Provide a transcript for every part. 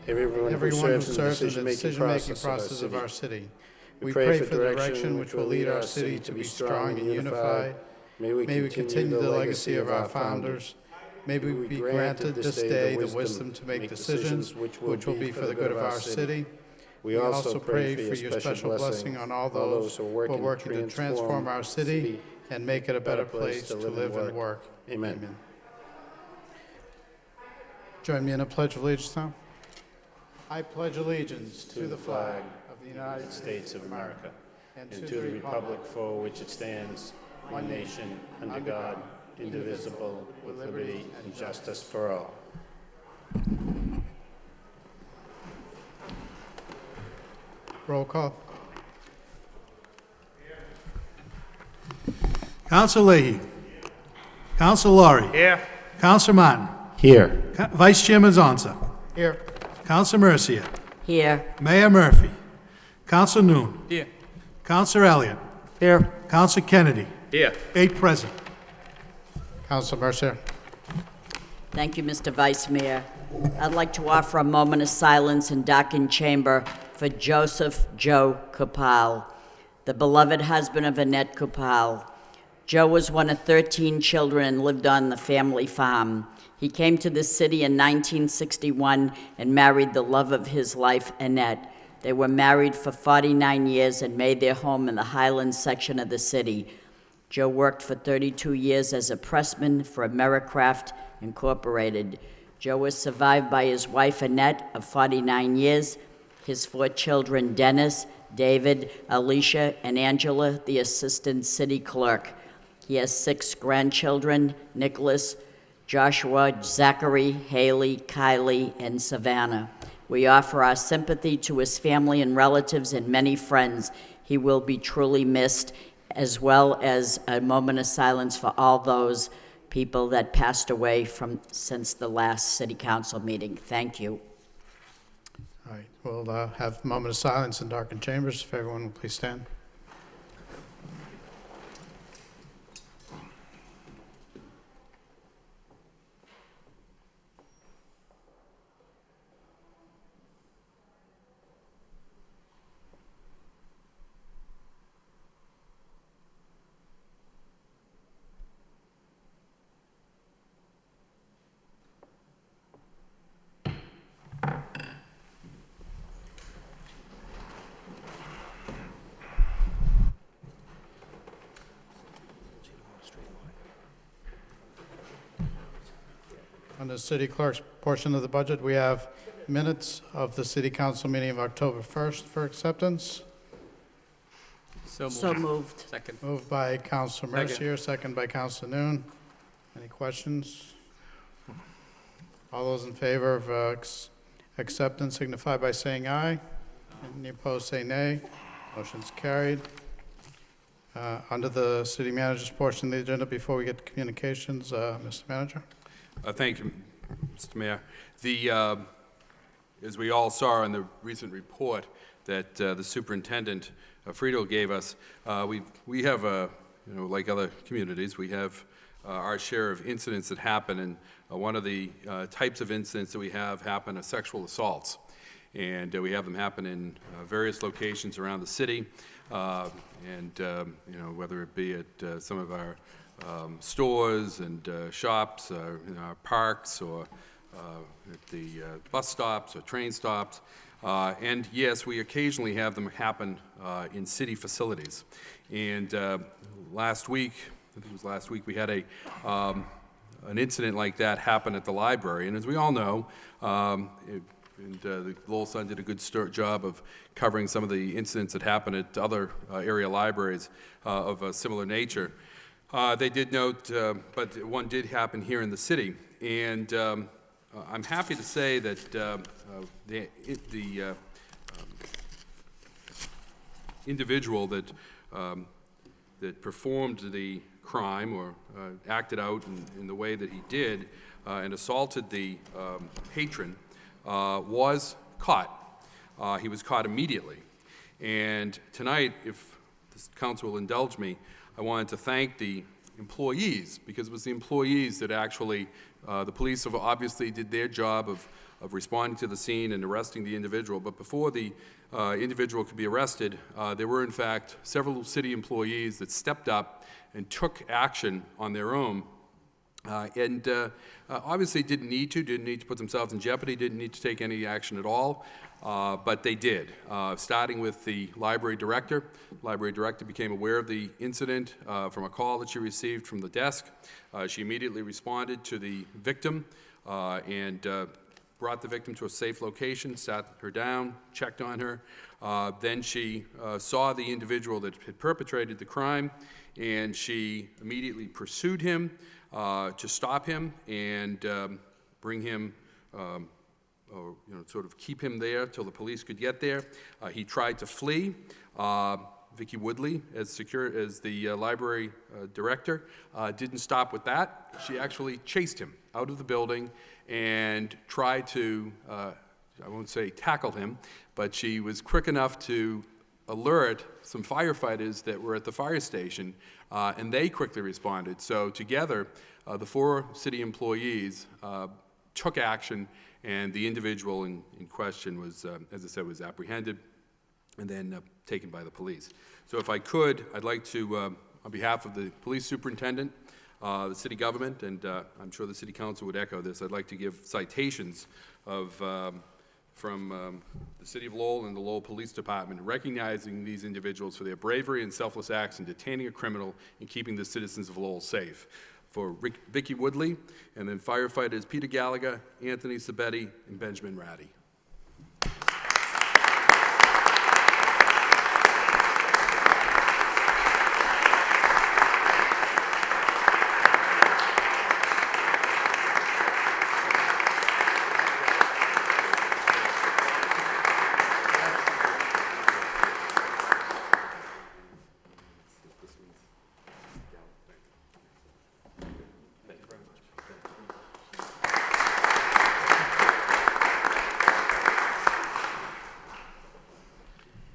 everyone who serves in the decision-making process of our city. We pray for direction which will lead our city to be strong and unified. May we continue the legacy of our founders. May we be granted this day the wisdom to make decisions which will be for the good of our city. We also pray for your special blessing on all those who are working to transform our city and make it a better place to live and work. Amen. Join me in a pledge of allegiance now. I pledge allegiance to the flag of the United States of America and to the republic for which it stands, one nation, under God, indivisible, with liberty and justice for all. Roll call. Council Leahy. Council Laurie. Here. Council Martin. Here. Vice Chairman Zonsa. Here. Council Mercia. Here. Mayor Murphy. Council Noon. Here. Council Elliott. Here. Council Kennedy. Here. 8 present. Council Mercier. Thank you, Mr. Vice Mayor. I'd like to offer a moment of silence in Docking Chamber for Joseph Joe Kupal, the beloved husband of Annette Kupal. Joe was one of 13 children and lived on the family farm. He came to this city in 1961 and married the love of his life, Annette. They were married for 49 years and made their home in the Highlands section of the city. Joe worked for 32 years as a pressman for Americraft Incorporated. Joe was survived by his wife, Annette, of 49 years, his 4 children, Dennis, David, Alicia, and Angela, the assistant city clerk. He has 6 grandchildren, Nicholas, Joshua, Zachary, Haley, Kylie, and Savannah. We offer our sympathy to his family and relatives and many friends. He will be truly missed, as well as a moment of silence for all those people that passed away since the last city council meeting. Thank you. All right, we'll have a moment of silence in darkened chambers. If everyone will please stand. On the city clerk's portion of the budget, we have minutes of the city council meeting of October 1st for acceptance. So moved. Second. Moved by Council Mercier, second by Council Noon. Any questions? All those in favor of acceptance signify by saying aye. Any opposed, say nay. Motion's carried. Under the city manager's portion of the agenda, before we get to communications, Mr. Manager. Thank you, Mr. Mayor. As we all saw in the recent report that the superintendent Friedel gave us, we have, like other communities, we have our share of incidents that happen, and one of the types of incidents that we have happen are sexual assaults, and we have them happen in various locations around the city, whether it be at some of our stores and shops, in our parks, or at the bus stops or train stops. And yes, we occasionally have them happen in city facilities. And last week, I think it was last week, we had an incident like that happen at the library. And as we all know, the Lowell Sun did a good job of covering some of the incidents that happen at other area libraries of a similar nature. They did note, but one did happen here in the city, and I'm happy to say that the individual that performed the crime or acted out in the way that he did and assaulted the patron was caught. He was caught immediately, and tonight, if the council will indulge me, I wanted to thank the employees, because it was the employees that actually, the police have obviously did their job of responding to the scene and arresting the individual. But before the individual could be arrested, there were in fact several city employees that stepped up and took action on their own. Obviously didn't need to put themselves in jeopardy, didn't need to take any action at all, but they did, starting with the library director. The library director became aware of the incident from a call that she received from the desk. She immediately responded to the victim and brought the victim to a safe location, sat her down, checked on her. Then she saw the individual that had perpetrated the crime, and she immediately pursued him to stop him and bring him, or sort of keep him there till the police could get there. He tried to flee. Vicki Woodley, as the library director, didn't stop with that. She actually chased him out of the building and tried to, I won't say tackle him, but she was quick enough to alert some firefighters that were at the fire station, and they quickly responded. So together, the 4 city employees took action, and the individual in question was, as I said, was apprehended and then taken by the police. So if I could, I'd like to, on behalf of the police superintendent, the city government, and I'm sure the city council would echo this, I'd like to give citations of from the City of Lowell and the Lowell Police Department, recognizing these individuals for their bravery and selfless acts in detaining a criminal and keeping the citizens of Lowell safe. For Vicki Woodley, and then firefighters Peter Gallagher, Anthony Sabetti, and Benjamin Ratty.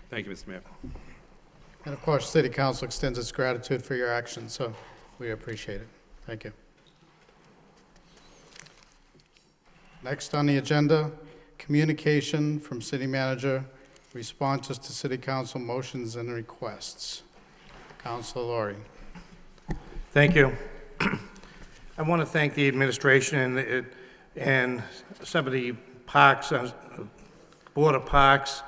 Thank you, Mr. Mayor. And of course, City Council extends its gratitude for your actions, so we appreciate it. Thank you. Next on the agenda, communication from City Manager, responses to City Council motions and requests. Councilor Laurie. Thank you. I want to thank the administration and some of the parks, Board of Parks.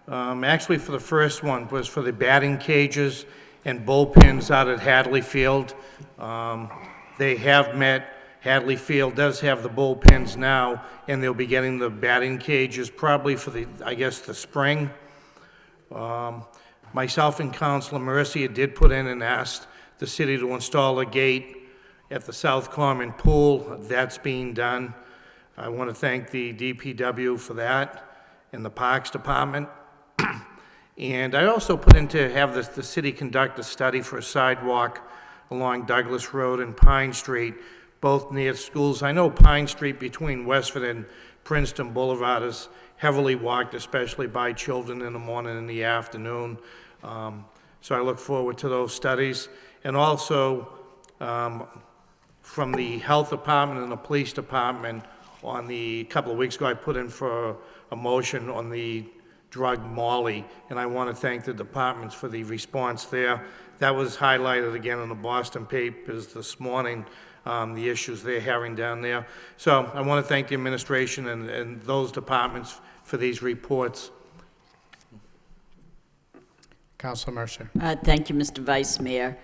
Actually, for the first one was for the batting cages and bullpens out at Hadley Field. They have met. Hadley Field does have the bullpens now, and they'll be getting the batting cages probably for the, I guess, the spring. Myself and Councilor Mercia did put in and asked the city to install a gate at the South Common Pool. That's being done. I want to thank the DPW for that and the Parks Department. And I also put in to have the city conduct a study for a sidewalk along Douglas Road and Pine Street, both near schools. I know Pine Street between Westford and Princeton Boulevard is heavily walked, especially by children in the morning and the afternoon. So I look forward to those studies. And also, from the Health Department and the Police Department, on the couple of weeks ago, I put in for a motion on the drug Molly, and I want to thank the departments for the response there. That was highlighted again in the Boston papers this morning, the issues they're having down there. So I want to thank the administration and those departments for these reports. Councilor Mercer. Thank you, Mr. Vice Mayor.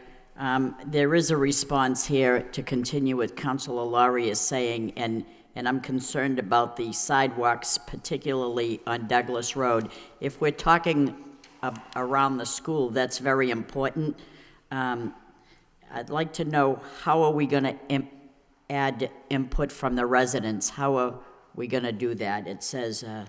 There is a response here to continue what Councilor Laurie is saying, and I'm concerned about the sidewalks, particularly on Douglas Road. If we're talking around the school, that's very important. I'd like to know, how are we going to add input from the residents? How are we going to do that? It says that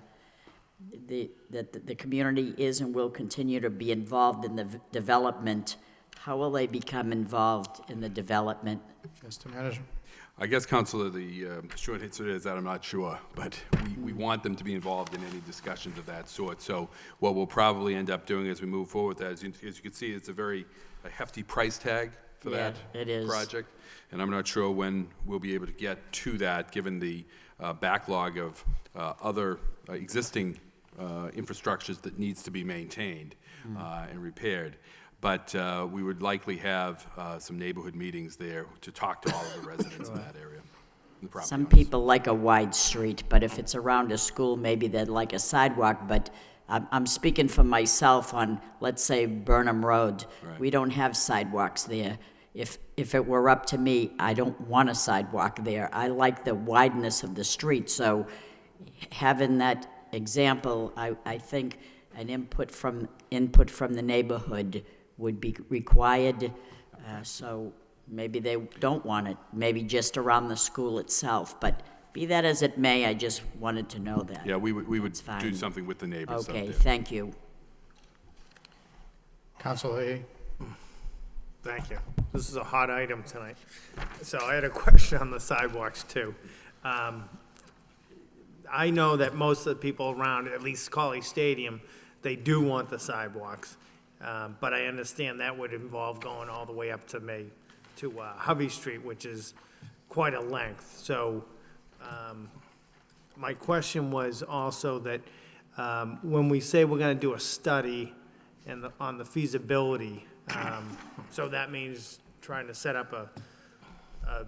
the community is and will continue to be involved in the development. How will they become involved in the development? Mr. Manager. I guess, Councilor, the short answer is that I'm not sure, but we want them to be involved in any discussions of that sort. So what we'll probably end up doing as we move forward with that, as you can see, it's a hefty price tag for that it is. project. And I'm not sure when we'll be able to get to that, given the backlog of other existing infrastructures that needs to be maintained and repaired. But we would likely have some neighborhood meetings there to talk to all of the residents in that area. The property Some owners. people like a wide street, but if it's around a school, maybe they'd like a sidewalk. But I'm speaking for myself on, let's say, Burnham Road. Right. We don't have sidewalks there. If it were up to me, I don't want a sidewalk there. I like the wideness of the street, so having that example, I think an input from the neighborhood would be required, so maybe they don't want it, maybe just around the school itself, but be that as it may, I just wanted to know that. Yeah, we would That's fine. do something with the neighbors out Okay, there. thank you. Council Lee. Thank you. This is a hot item tonight. So I had a question on the sidewalks, too. I know that most of the people around, at least College Stadium, they do want the sidewalks. But I understand that would involve going all the way up to Hovey Street, which is quite a length. So my question was also that when we say we're going to do a study on the feasibility, so that means trying to set up a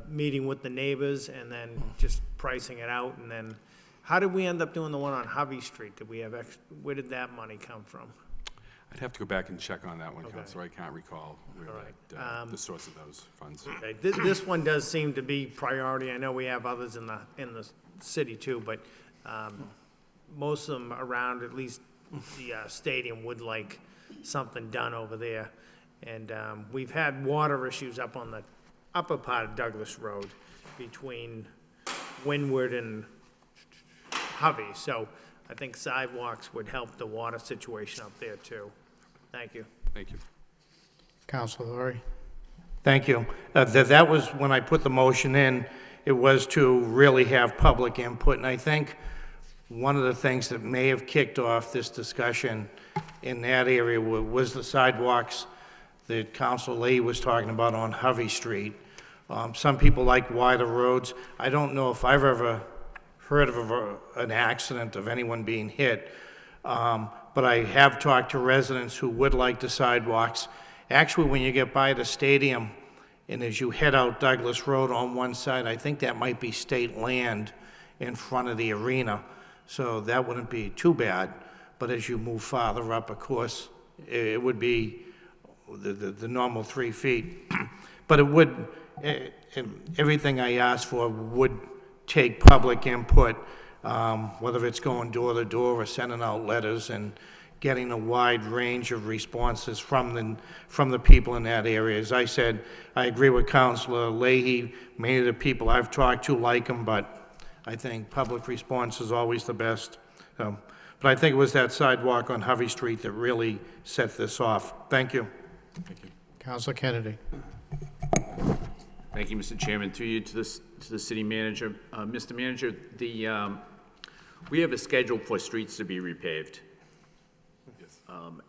meeting with the neighbors and then just pricing it out. And then how did we end up doing the one on Hovey Street? Did we have where did that money come from? I'd have to go back and check on that one, Okay. Counselor. I can't recall where All right. the source of those funds. Okay, this one does seem to be priority. I know we have others in the city too, but most of them around, at least the stadium, would like something done over there. And we've had water issues up on the upper part of Douglas Road between Windward and Hovey. So I think sidewalks would help the water situation up there too. Thank you. Thank you. Council Lori. Thank you. That was, when I put the motion in, it was to really have public input, and I think one of the things that may have kicked off this discussion in that area was the sidewalks that Council Lee was talking about on Hovey Street. Some people like wider roads. I don't know if I've ever heard of an accident of anyone being hit, but I have talked to residents who would like the sidewalks. Actually, when you get by the stadium and as you head out Douglas Road on one side, I think that might be state land in front of the arena, so that wouldn't be too bad. But as you move farther up, of course, it would be the normal 3 feet. But it would, everything I asked for would take public input, whether it's going door to door or sending out letters and getting a wide range of responses from the people in that area. As I said, I agree with Councilor Leahy. Many of the people I've talked to like him, but I think public response is always the best. But I think it was that sidewalk on Hovey Street that really set this off. Thank you. Thank you. Council Kennedy. Thank you, Mr. Chairman. Through you to the city manager. Mr. Manager, we have a schedule for streets to be repaved. Yes.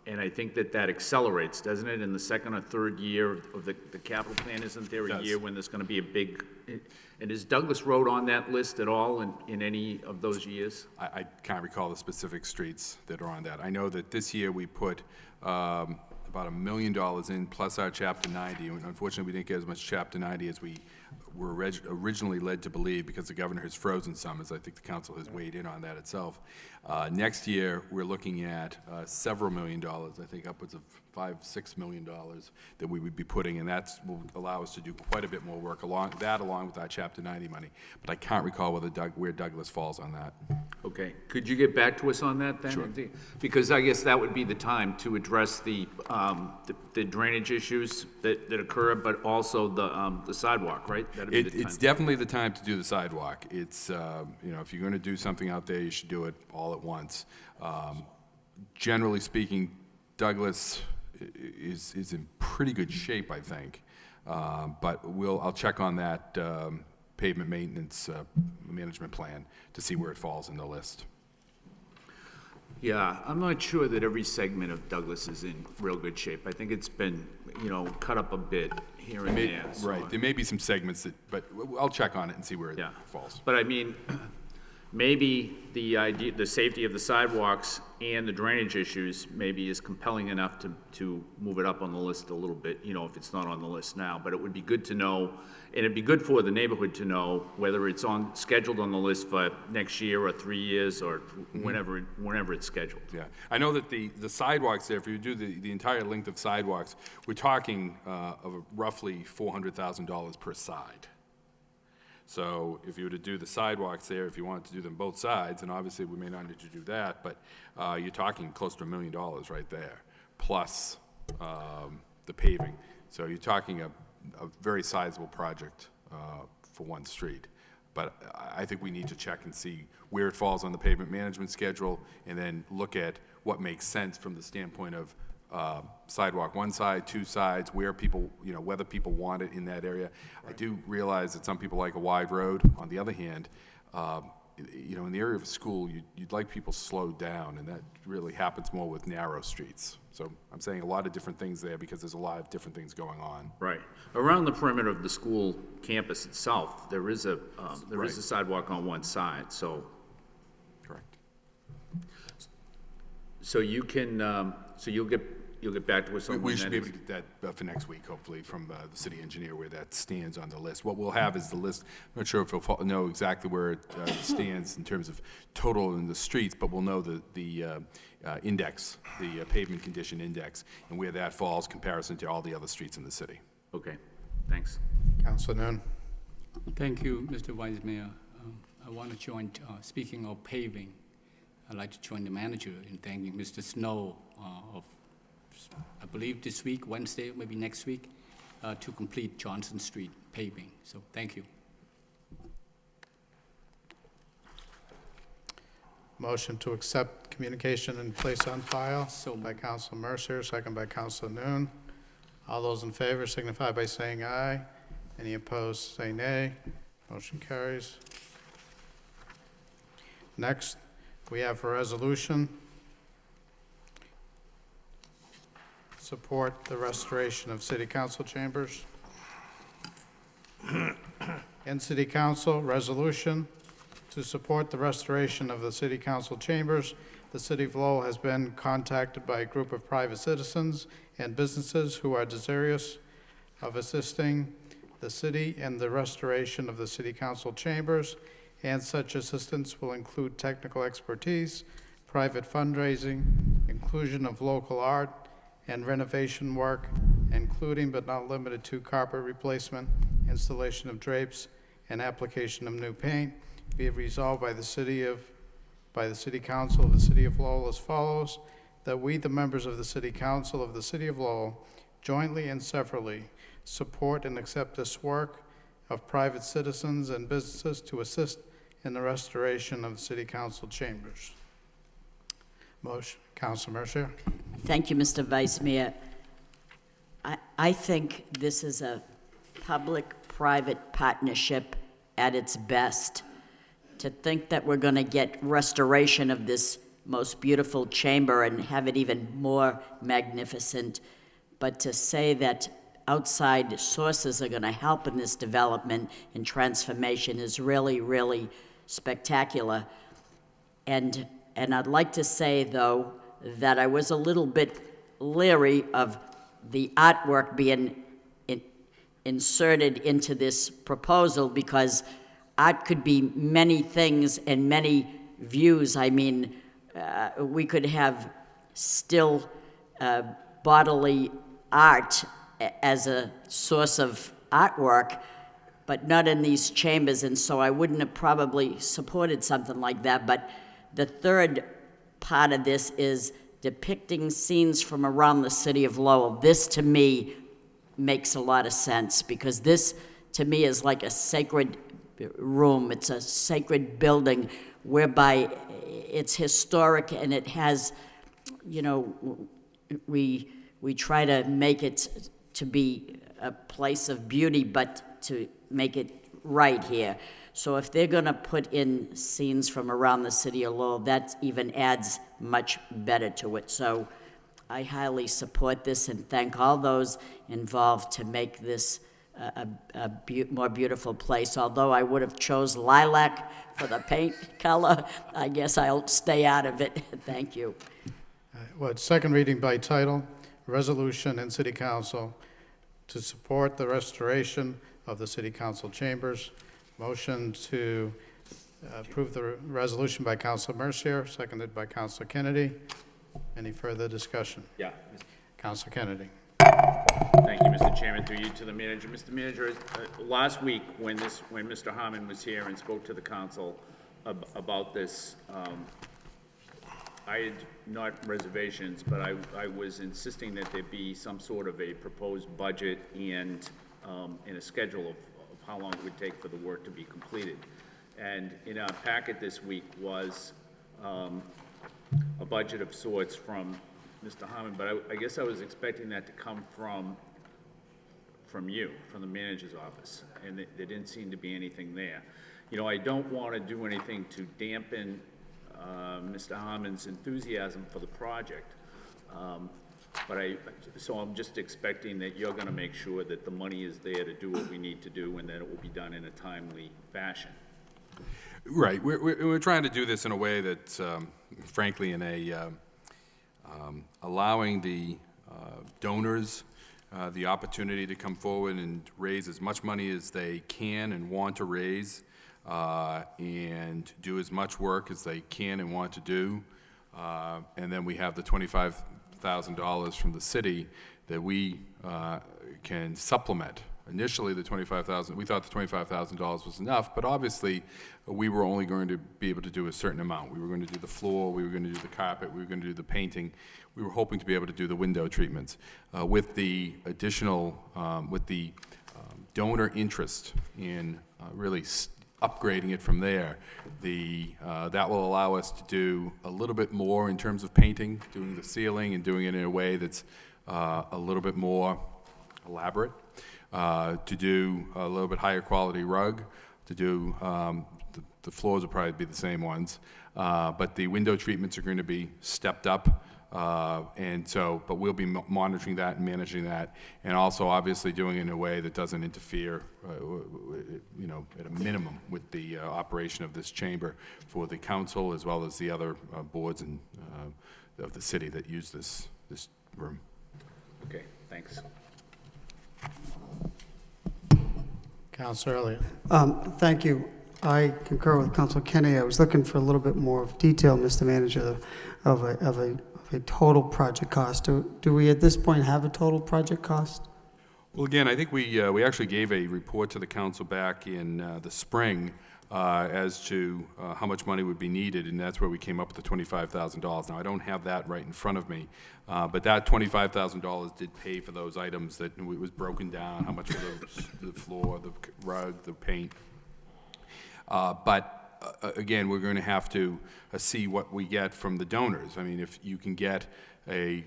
And I think that accelerates, doesn't it? In the second or third year of the capital plan, isn't there a year when there's going to be a big, and is Douglas Road on that list at all in any of those years? I can't recall the specific streets that are on that. I know that this year we put about $1 million in, plus our Chapter 90. And unfortunately, we didn't get as much Chapter 90 as we were originally led to believe, because the governor has frozen some, as I think the council has weighed in on that itself. Next year, we're looking at several $1 million, I think upwards of $5-6 million that we would be putting, and that will allow us to do quite a bit more work along with our Chapter 90 money. But I can't recall where Douglas falls on that. Okay, could you get back to us on that then? Sure. Because I guess that would be the time to address the drainage issues that occur, but also the sidewalk, right? That'd be the time. It's definitely the time to do the sidewalk. It's, if you're going to do something out there, you should do it all at once. Generally speaking, Douglas is in pretty good shape, I think. But I'll check on that pavement maintenance management plan to see where it falls in the list. Yeah, I'm not sure that every segment of Douglas is in real good shape. I think it's been, cut up a bit here and there. So Right, there may be some segments but I'll check on it and see where it Yeah. falls. But I mean, maybe the safety of the sidewalks and the drainage issues maybe is compelling enough to move it up on the list a little bit, you know, if it's not on the list now. But it would be good to know, and it'd be good for the neighborhood to know whether it's scheduled on the list for next year or 3 years or whenever it's scheduled. Yeah, I know that the sidewalks there, if you do the entire length of sidewalks, we're talking of roughly $400,000 per side. So if you were to do the sidewalks there, if you wanted to do them both sides, and obviously we may not need to do that, but you're talking close to $1 million right there, plus the paving. So you're talking a very sizable project for one street. But I think we need to check and see where it falls on the pavement management schedule, and then look at what makes sense from the standpoint of sidewalk one side, two sides, where people, you know, whether people want it in that area. I do realize that some people like a wide road. On the other hand, you know, in the area of a school, you'd like people slowed down, and that really happens more with narrow streets. So I'm saying a lot of different things there because there's a lot of different things going on. Right. Around the perimeter of the school campus itself, there is a sidewalk on one side, so. Correct. So you can, so you'll get back to us on when We should that be able is. to get that for next week, hopefully, from the city engineer, where that stands on the list. What we'll have is the list. I'm not sure if we'll know exactly where it stands in terms of total in the streets, but we'll know the index, the pavement condition index, and where that falls comparison to all the other streets in the city. Okay, thanks. Council Noon. Thank you, Mr. Vice Mayor. I want to join, speaking of paving, I'd like to join the manager in thanking Mr. Snow of, I believe this week, Wednesday, maybe next week, to complete Johnson Street paving. So thank you. Motion to accept communication and place on file So by Council Mercer, second by Council Noon. All those in favor signify by saying aye. Any opposed, say nay. Motion carries. Next, we have a resolution. Support the restoration of city council chambers. In city council, resolution to support the restoration of the city council chambers. The city of Lowell has been contacted by a group of private citizens and businesses who are desirous of assisting the city in the restoration of the city council chambers, and such assistance will include technical expertise, private fundraising, inclusion of local art, and renovation work, including but not limited to carpet replacement, installation of drapes, and application of new paint. Be it resolved by the City Council of the City of Lowell as follows: that we, the members of the City Council of the City of Lowell, jointly and severally support and accept this work of private citizens and businesses to assist in the restoration of the City Council chambers. Motion, Council Mercer. Thank you, Mr. Vice Mayor. I think this is a public-private partnership at its best. To think that we're going to get restoration of this most beautiful chamber and have it even more magnificent, but to say that outside sources are going to help in this development and transformation is really, really spectacular. And I'd like to say, though, that I was a little bit leery of the artwork being inserted into this proposal, because art could be many things and many views. I mean, we could have still bodily art as a source of artwork, but not in these chambers, and so I wouldn't have probably supported something like that. But the third part of this is depicting scenes from around the city of Lowell. This, to me, makes a lot of sense, because this, to me, is like a sacred room. It's a sacred building whereby it's historic, and it has, you know, we try to make it to be a place of beauty, but to make it right here. So if they're going to put in scenes from around the city of Lowell, that even adds much better to it. So I highly support this and thank all those involved to make this more beautiful place. Although I would have chose lilac for the paint color, I guess I'll stay out of it. Thank you. Second reading by title, resolution in City Council to support the restoration of the City Council chambers. Motion to approve the resolution by Councilor Mercier, seconded by Councilor Kennedy. Any further discussion? Yeah. Councilor Kennedy. Thank you, Mr. Chairman, through you to the manager. Mr. Manager, last week, when Mr. Harmon was here and spoke to the council about this, I had not reservations, but I was insisting that there be some sort of a proposed budget and a schedule of how long it would take for the work to be completed. And in our packet this week was a budget of sorts from Mr. Harmon, but I guess I was expecting that to come from you, from the manager's office, and there didn't seem to be anything there. You know, I don't want to do anything to dampen Mr. Harmon's enthusiasm for the project, so I'm just expecting that you're going to make sure that the money is there to do what we need to do, and that it will be done in a timely fashion. Right. We're trying to do this in a way that's, frankly, in a allowing the donors the opportunity to come forward and raise as much money as they can and want to raise, and do as much work as they can and want to do. And then we have the $25,000 from the city that we can supplement. Initially, the $25,000, we thought the $25,000 was enough, but obviously we were only going to be able to do a certain amount. We were going to do the floor, we were going to do the carpet, we were going to do the painting. We were hoping to be able to do the window treatments. With the additional, donor interest in really upgrading it from there, that will allow us to do a little bit more in terms of painting, doing the ceiling and doing it in a way that's a little bit more elaborate. To do a little bit higher quality rug, to do, the floors will probably be the same ones, but the window treatments are going to be stepped up, but we'll be monitoring that and managing that, and also obviously doing it in a way that doesn't interfere, at a minimum with the operation of this chamber for the council as well as the other boards and of the city that use this room. Okay, thanks. Councilor Elliott. Thank you. I concur with Councilor Kennedy. I was looking for a little bit more of detail, Mr. Manager, of a total project cost. Do we at this point have a total project cost? Well, again, I think we actually gave a report to the council back in the spring as to how much money would be needed, and that's where we came up with the $25,000. Now, I don't have that right in front of me, but that $25,000 did pay for those items that it was broken down, how much for the floor, the rug, the paint. Again, we're going to have to see what we get from the donors. I mean, if you can get a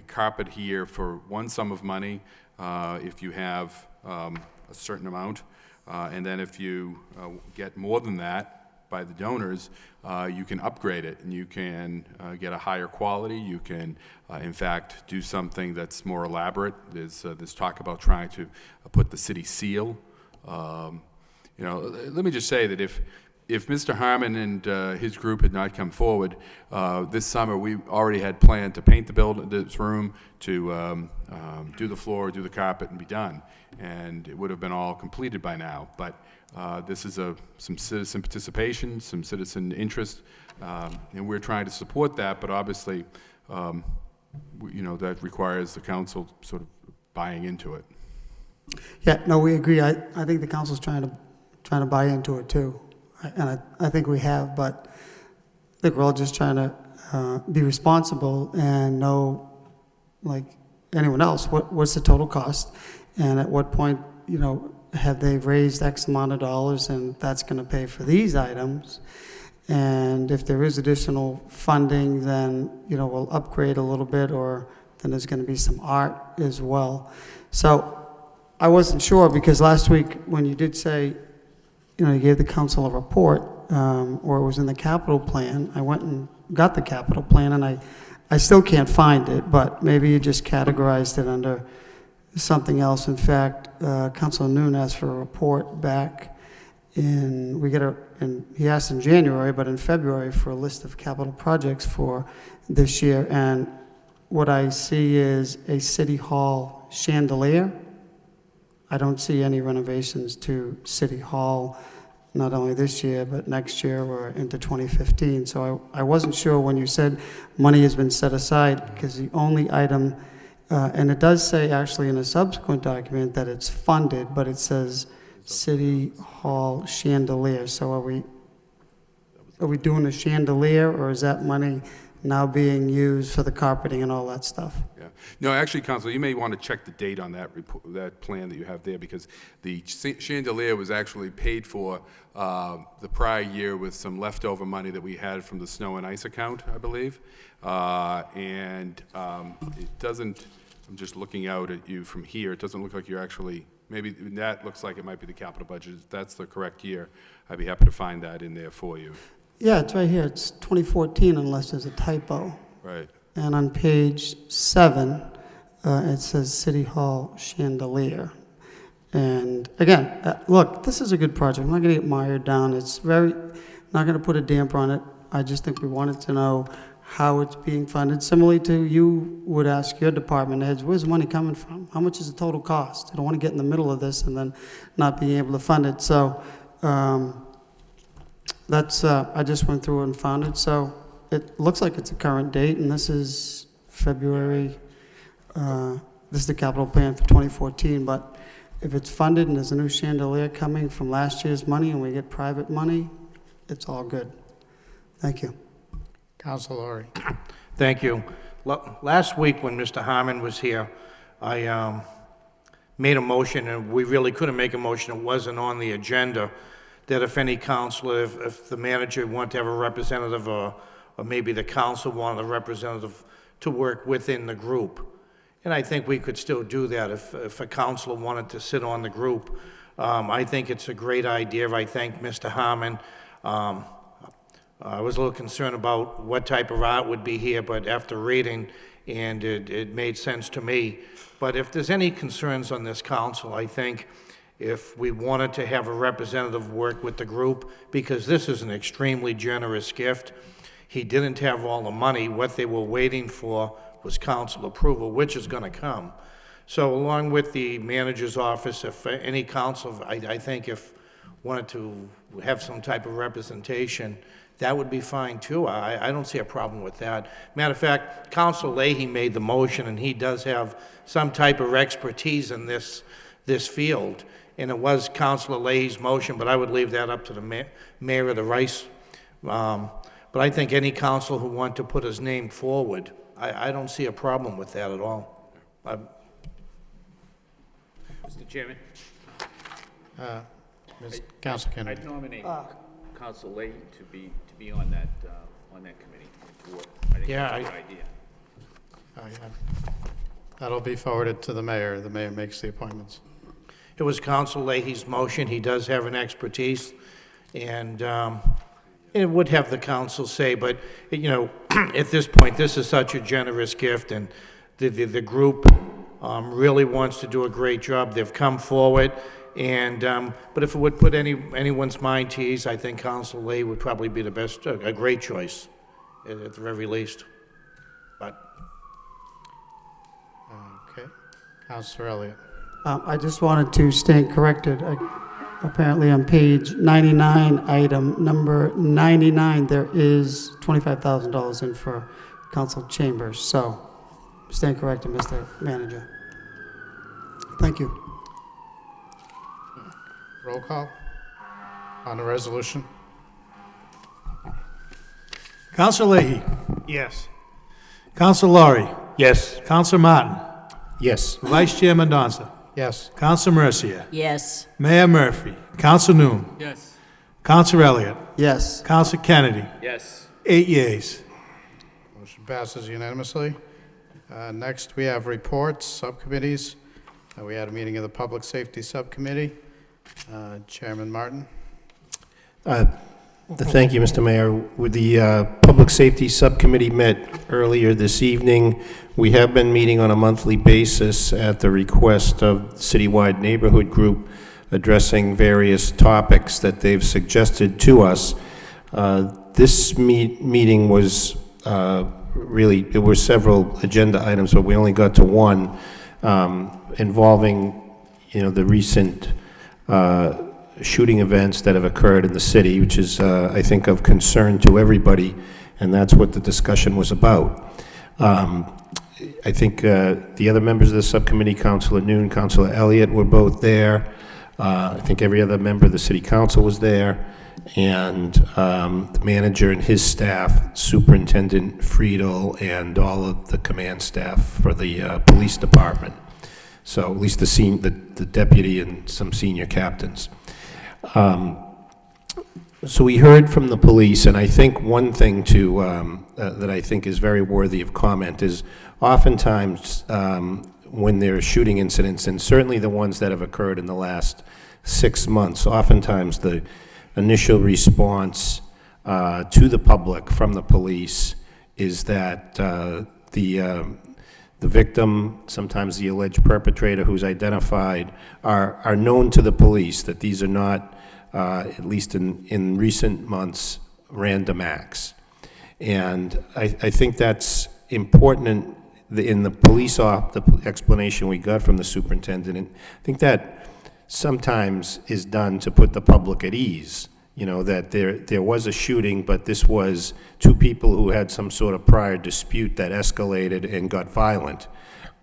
carpet here for one sum of money, if you have a certain amount, and then if you get more than that by the donors, you can upgrade it and you can get a higher quality. You can, in fact, do something that's more elaborate. There's talk about trying to put the city seal. Let me just say that if Mr. Harmon and his group had not come forward this summer, we already had planned to paint this room, to do the floor, do the carpet, and be done. And it would have been all completed by now. But this is some citizen participation, some citizen interest, and we're trying to support that. But obviously, that requires the council sort of buying into it. Yeah, no, we agree. I think the council's trying to buy into it too. And I think we have, but I think we're all just trying to be responsible and know, like anyone else, what's the total cost, and at what point, have they raised X amount of dollars, and that's going to pay for these items. And if there is additional funding, then we'll upgrade a little bit, or then there's going to be some art as well. So I wasn't sure, because last week when you did say, you gave the council a report, or it was in the capital plan. I went and got the capital plan, and I still can't find it, but maybe you just categorized it under something else. In fact, Councilor Noon asked for a report back he asked in January, but in February for a list of capital projects for this year. And what I see is a City Hall chandelier. I don't see any renovations to City Hall, not only this year, but next year or into 2015. So I wasn't sure when you said money has been set aside, because the only item, and it does say actually in a subsequent document that it's funded, but it says City Hall chandelier. So are we doing a chandelier, or is that money now being used for the carpeting and all that stuff? Yeah. No, actually, Council, you may want to check the date on that that plan that you have there, because the chandelier was actually paid for the prior year with some leftover money that we had from the snow and ice account, I believe. It doesn't, I'm just looking out at you from here, it doesn't look like you're actually, maybe that looks like it might be the capital budget. If that's the correct year, I'd be happy to find that in there for you. Yeah, it's right here. It's 2014 unless there's a typo. Right. And on page 7, it says City Hall chandelier. And again, look, this is a good project. I'm not going to get mired down. It's not going to put a damper on it. I just think we wanted to know how it's being funded. Similarly to you would ask your department heads, where's the money coming from? How much is the total cost? I don't want to get in the middle of this and then not being able to fund it. So that's, I just went through and found it. So it looks like it's a current date, and this is February. This is the capital plan for 2014, but if it's funded and there's a new chandelier coming from last year's money and we get private money, it's all good. Thank you. Councilor Laurie. Thank you. Last week when Mr. Harmon was here, I made a motion, and we really couldn't make a motion, it wasn't on the agenda, that if any counselor, if the manager wanted to have a representative, or maybe the council wanted a representative to work within the group. And I think we could still do that if a counselor wanted to sit on the group. I think it's a great idea. I thank Mr. Harmon. I was a little concerned about what type of art would be here, but after reading, and it made sense to me. But if there's any concerns on this council, I think if we wanted to have a representative work with the group, because this is an extremely generous gift. He didn't have all the money. What they were waiting for was council approval, which is going to come. So along with the manager's office, if any council, I think if wanted to have some type of representation, that would be fine too. I don't see a problem with that. Matter of fact, Councilor Leahy made the motion, and he does have some type of expertise in this field. And it was Councilor Leahy's motion, but I would leave that up to the mayor of the Rice. But I think any council who want to put his name forward, I don't see a problem with that at all. Mr. Chairman, Councilor Kennedy. I'd nominate Council Leahy to be on that committee. I think Yeah, that's a good idea. Oh, yeah. That'll be forwarded to the mayor. The mayor makes the appointments. It was Councilor Leahy's motion. He does have an expertise, and it would have the council say, but, you know, at this point, this is such a generous gift, and the group really wants to do a great job. They've come forward, and, but if it would put anyone's mind to ease, I think Councilor Leahy would probably be the best, a great choice, at the very least. But Okay. Councilor Elliott. I just wanted to stand corrected. Apparently on page 99, item number 99, there is $25,000 in for council chambers. So stand corrected, Mr. Manager. Thank you. Roll call on the resolution. Councilor Leahy. Yes. Councilor Laurie. yes, Councilor Martin. Yes. Vice Chair Mendoza. Yes. Councilor Mercia. Yes. Mayor Murphy. Councilor Noon. Yes. Councilor Elliott. Yes. Councilor Kennedy. Yes. 8 yeas. Motion passes unanimously. Next, we have reports, subcommittees. We had a meeting of the Public Safety Subcommittee. Chairman Martin. Thank you, Mr. Mayor. With the Public Safety Subcommittee met earlier this evening, We have been meeting on a monthly basis at the request of Citywide Neighborhood Group, addressing various topics that they've suggested to us. This meeting was really, there were several agenda items, but we only got to one involving, the recent shooting events that have occurred in the city, which is, I think, of concern to everybody, and that's what the discussion was about. I think the other members of the subcommittee, Councilor Noon, Councilor Elliott, were both there. I think every other member of the city council was there, and the manager and his staff, Superintendent Friedel, and all of the command staff for the police department. So at least the deputy and some senior captains. So we heard from the police, and I think one thing that I think is very worthy of comment is oftentimes when there are shooting incidents, and certainly the ones that have occurred in the last 6 months, oftentimes the initial response to the public from the police is that the victim, sometimes the alleged perpetrator who's identified, are known to the police, that these are not, at least in recent months, random acts. And I think that's important in the the explanation we got from the superintendent. And I think that sometimes is done to put the public at ease, that there was a shooting, but this was two people who had some sort of prior dispute that escalated and got violent,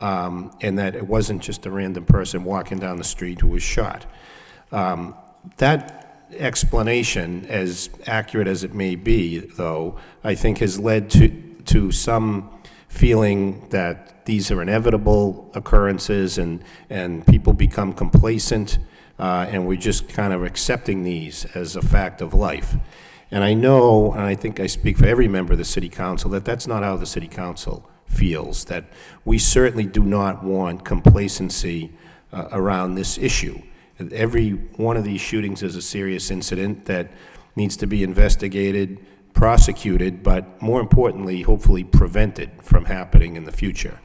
and that it wasn't just a random person walking down the street who was shot. That explanation, as accurate as it may be, though, I think has led to some feeling that these are inevitable occurrences and people become complacent, and we're just kind of accepting these as a fact of life. And I know, and I think I speak for every member of the City Council, that that's not how the City Council feels, that we certainly do not want complacency around this issue. Every one of these shootings is a serious incident that needs to be investigated, prosecuted, but more importantly, hopefully prevented from happening in the future.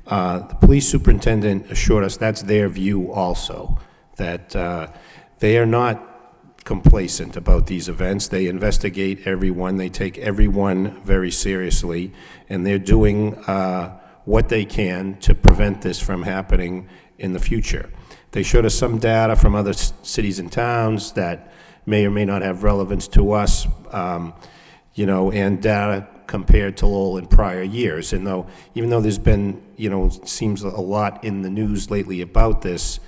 The police superintendent assured us that's their view also, that they are not complacent about these events. They investigate everyone, they take everyone very seriously, and they're doing what they can to prevent this from happening in the future. They showed us some data from other cities and towns that may or may not have relevance to us, and data compared to Lowell in prior years. And even though there's been, seems a lot in the news lately about this,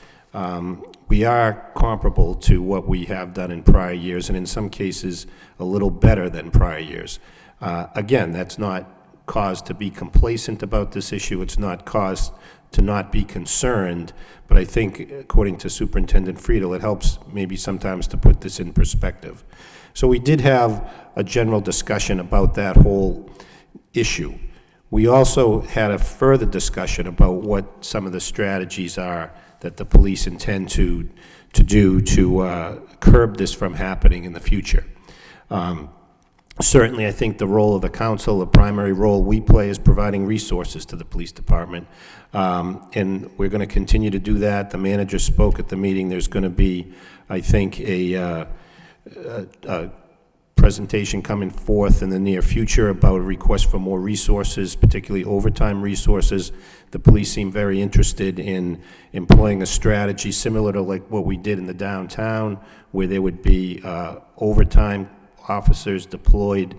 we are comparable to what we have done in prior years, and in some cases, a little better than prior years. Again, that's not cause to be complacent about this issue. It's not cause to not be concerned, but I think, according to Superintendent Friedel, it helps maybe sometimes to put this in perspective. So we did have a general discussion about that whole issue. We also had a further discussion about what some of the strategies are that the police intend to do to curb this from happening in the future. Certainly, I think the role of the council, the primary role we play, is providing resources to the police department, and we're going to continue to do that. The manager spoke at the meeting. There's going to be, I think, a presentation coming forth in the near future about a request for more resources, particularly overtime resources. The police seem very interested in employing a strategy similar to like what we did in the downtown, where there would be overtime officers deployed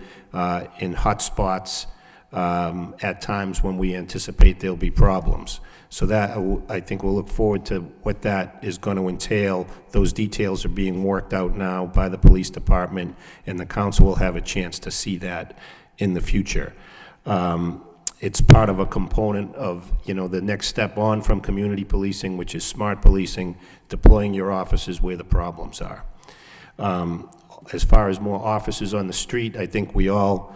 in hot spots at times when we anticipate there'll be problems. So that, I think we'll look forward to what that is going to entail. Those details are being worked out now by the police department, and the council will have a chance to see that in the future. It's part of a component of, the next step on from community policing, which is smart policing, deploying your officers where the problems are. As far as more officers on the street, I think we all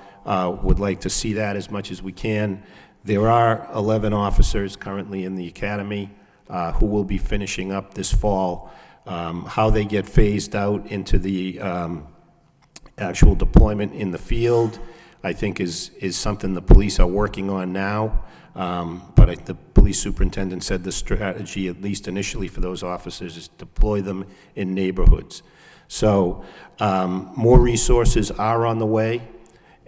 would like to see that as much as we can. There are 11 officers currently in the academy who will be finishing up this fall. How they get phased out into the actual deployment in the field, I think is something the police are working on now. But the police superintendent said the strategy, at least initially for those officers, is deploy them in neighborhoods. So more resources are on the way.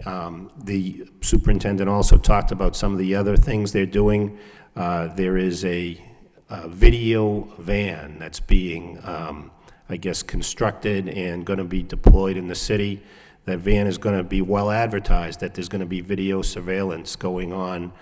The superintendent also talked about some of the other things they're doing. There is a video van that's being, I guess, constructed and going to be deployed in the city. That van is going to be well advertised, that there's going to be video surveillance going on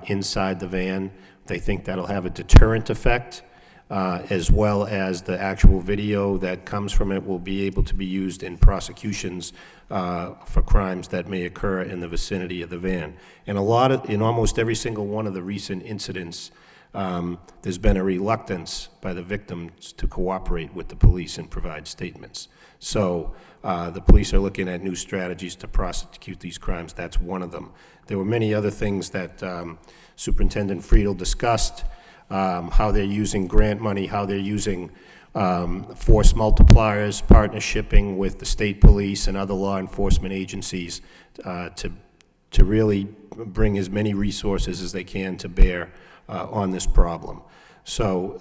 inside the van. They think that'll have a deterrent effect, as well as the actual video that comes from it will be able to be used in prosecutions for crimes that may occur in the vicinity of the van. And in almost every single one of the recent incidents, there's been a reluctance by the victims to cooperate with the police and provide statements. So the police are looking at new strategies to prosecute these crimes. That's one of them. There were many other things that Superintendent Friedel discussed, how they're using grant money, how they're using force multipliers, partnershiping with the state police and other law enforcement agencies to really bring as many resources as they can to bear on this problem. So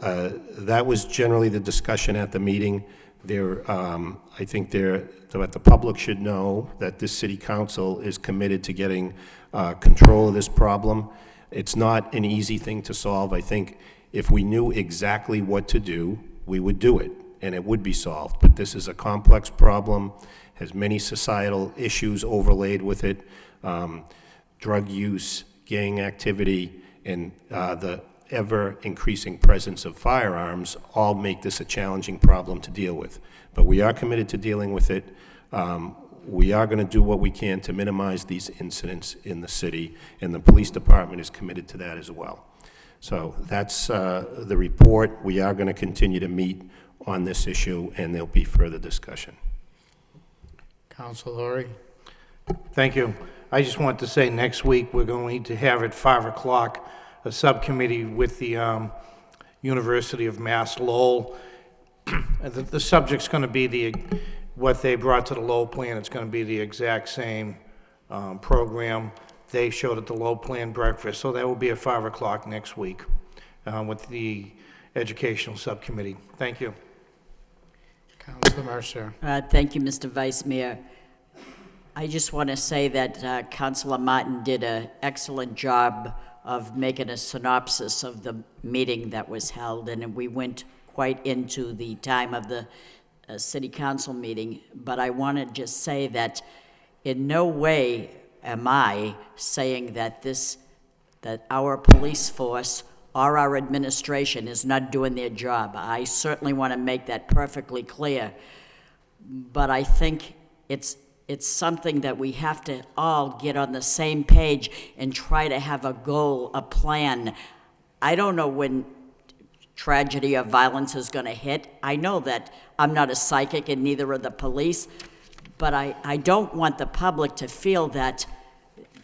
that was generally the discussion at the meeting. I think that the public should know that this city council is committed to getting control of this problem. It's not an easy thing to solve. I think if we knew exactly what to do, we would do it, and it would be solved. But this is a complex problem, has many societal issues overlaid with it, drug use, gang activity, and the ever-increasing presence of firearms all make this a challenging problem to deal with. But we are committed to dealing with it. We are going to do what we can to minimize these incidents in the city, and the police department is committed to that as well. So that's the report. We are going to continue to meet on this issue, and there'll be further discussion. Council Lori. Thank you. I just want to say next week we're going to have at 5 o'clock a subcommittee with the University of Mass Lowell. The subject's going to be what they brought to the Lowell plan. It's going to be the exact same program they showed at the Lowell plan breakfast. So that will be at 5 o'clock next week with the educational subcommittee. Thank you. Councilor Mercer. Thank you, Mr. Vice Mayor. I just want to say that Councilor Martin did an excellent job of making a synopsis of the meeting that was held, and we went quite into the time of the city council meeting. But I want to just say that in no way am I saying that that our police force or our administration is not doing their job. I certainly want to make that perfectly clear. But I think it's something that we have to all get on the same page and try to have a goal, a plan. I don't know when tragedy or violence is going to hit. I know that I'm not a psychic and neither are the police, but I don't want the public to feel that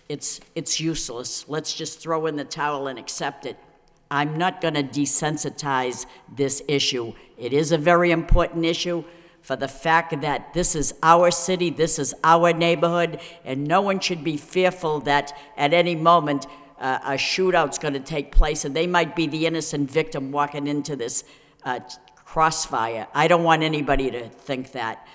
it's useless. Let's just throw in the towel and accept it. I'm not going to desensitize this issue. It is a very important issue for the fact that this is our city, this is our neighborhood, and no one should be fearful that at any moment a shootout's going to take place and they might be the innocent victim walking into this crossfire. I don't want anybody to think that.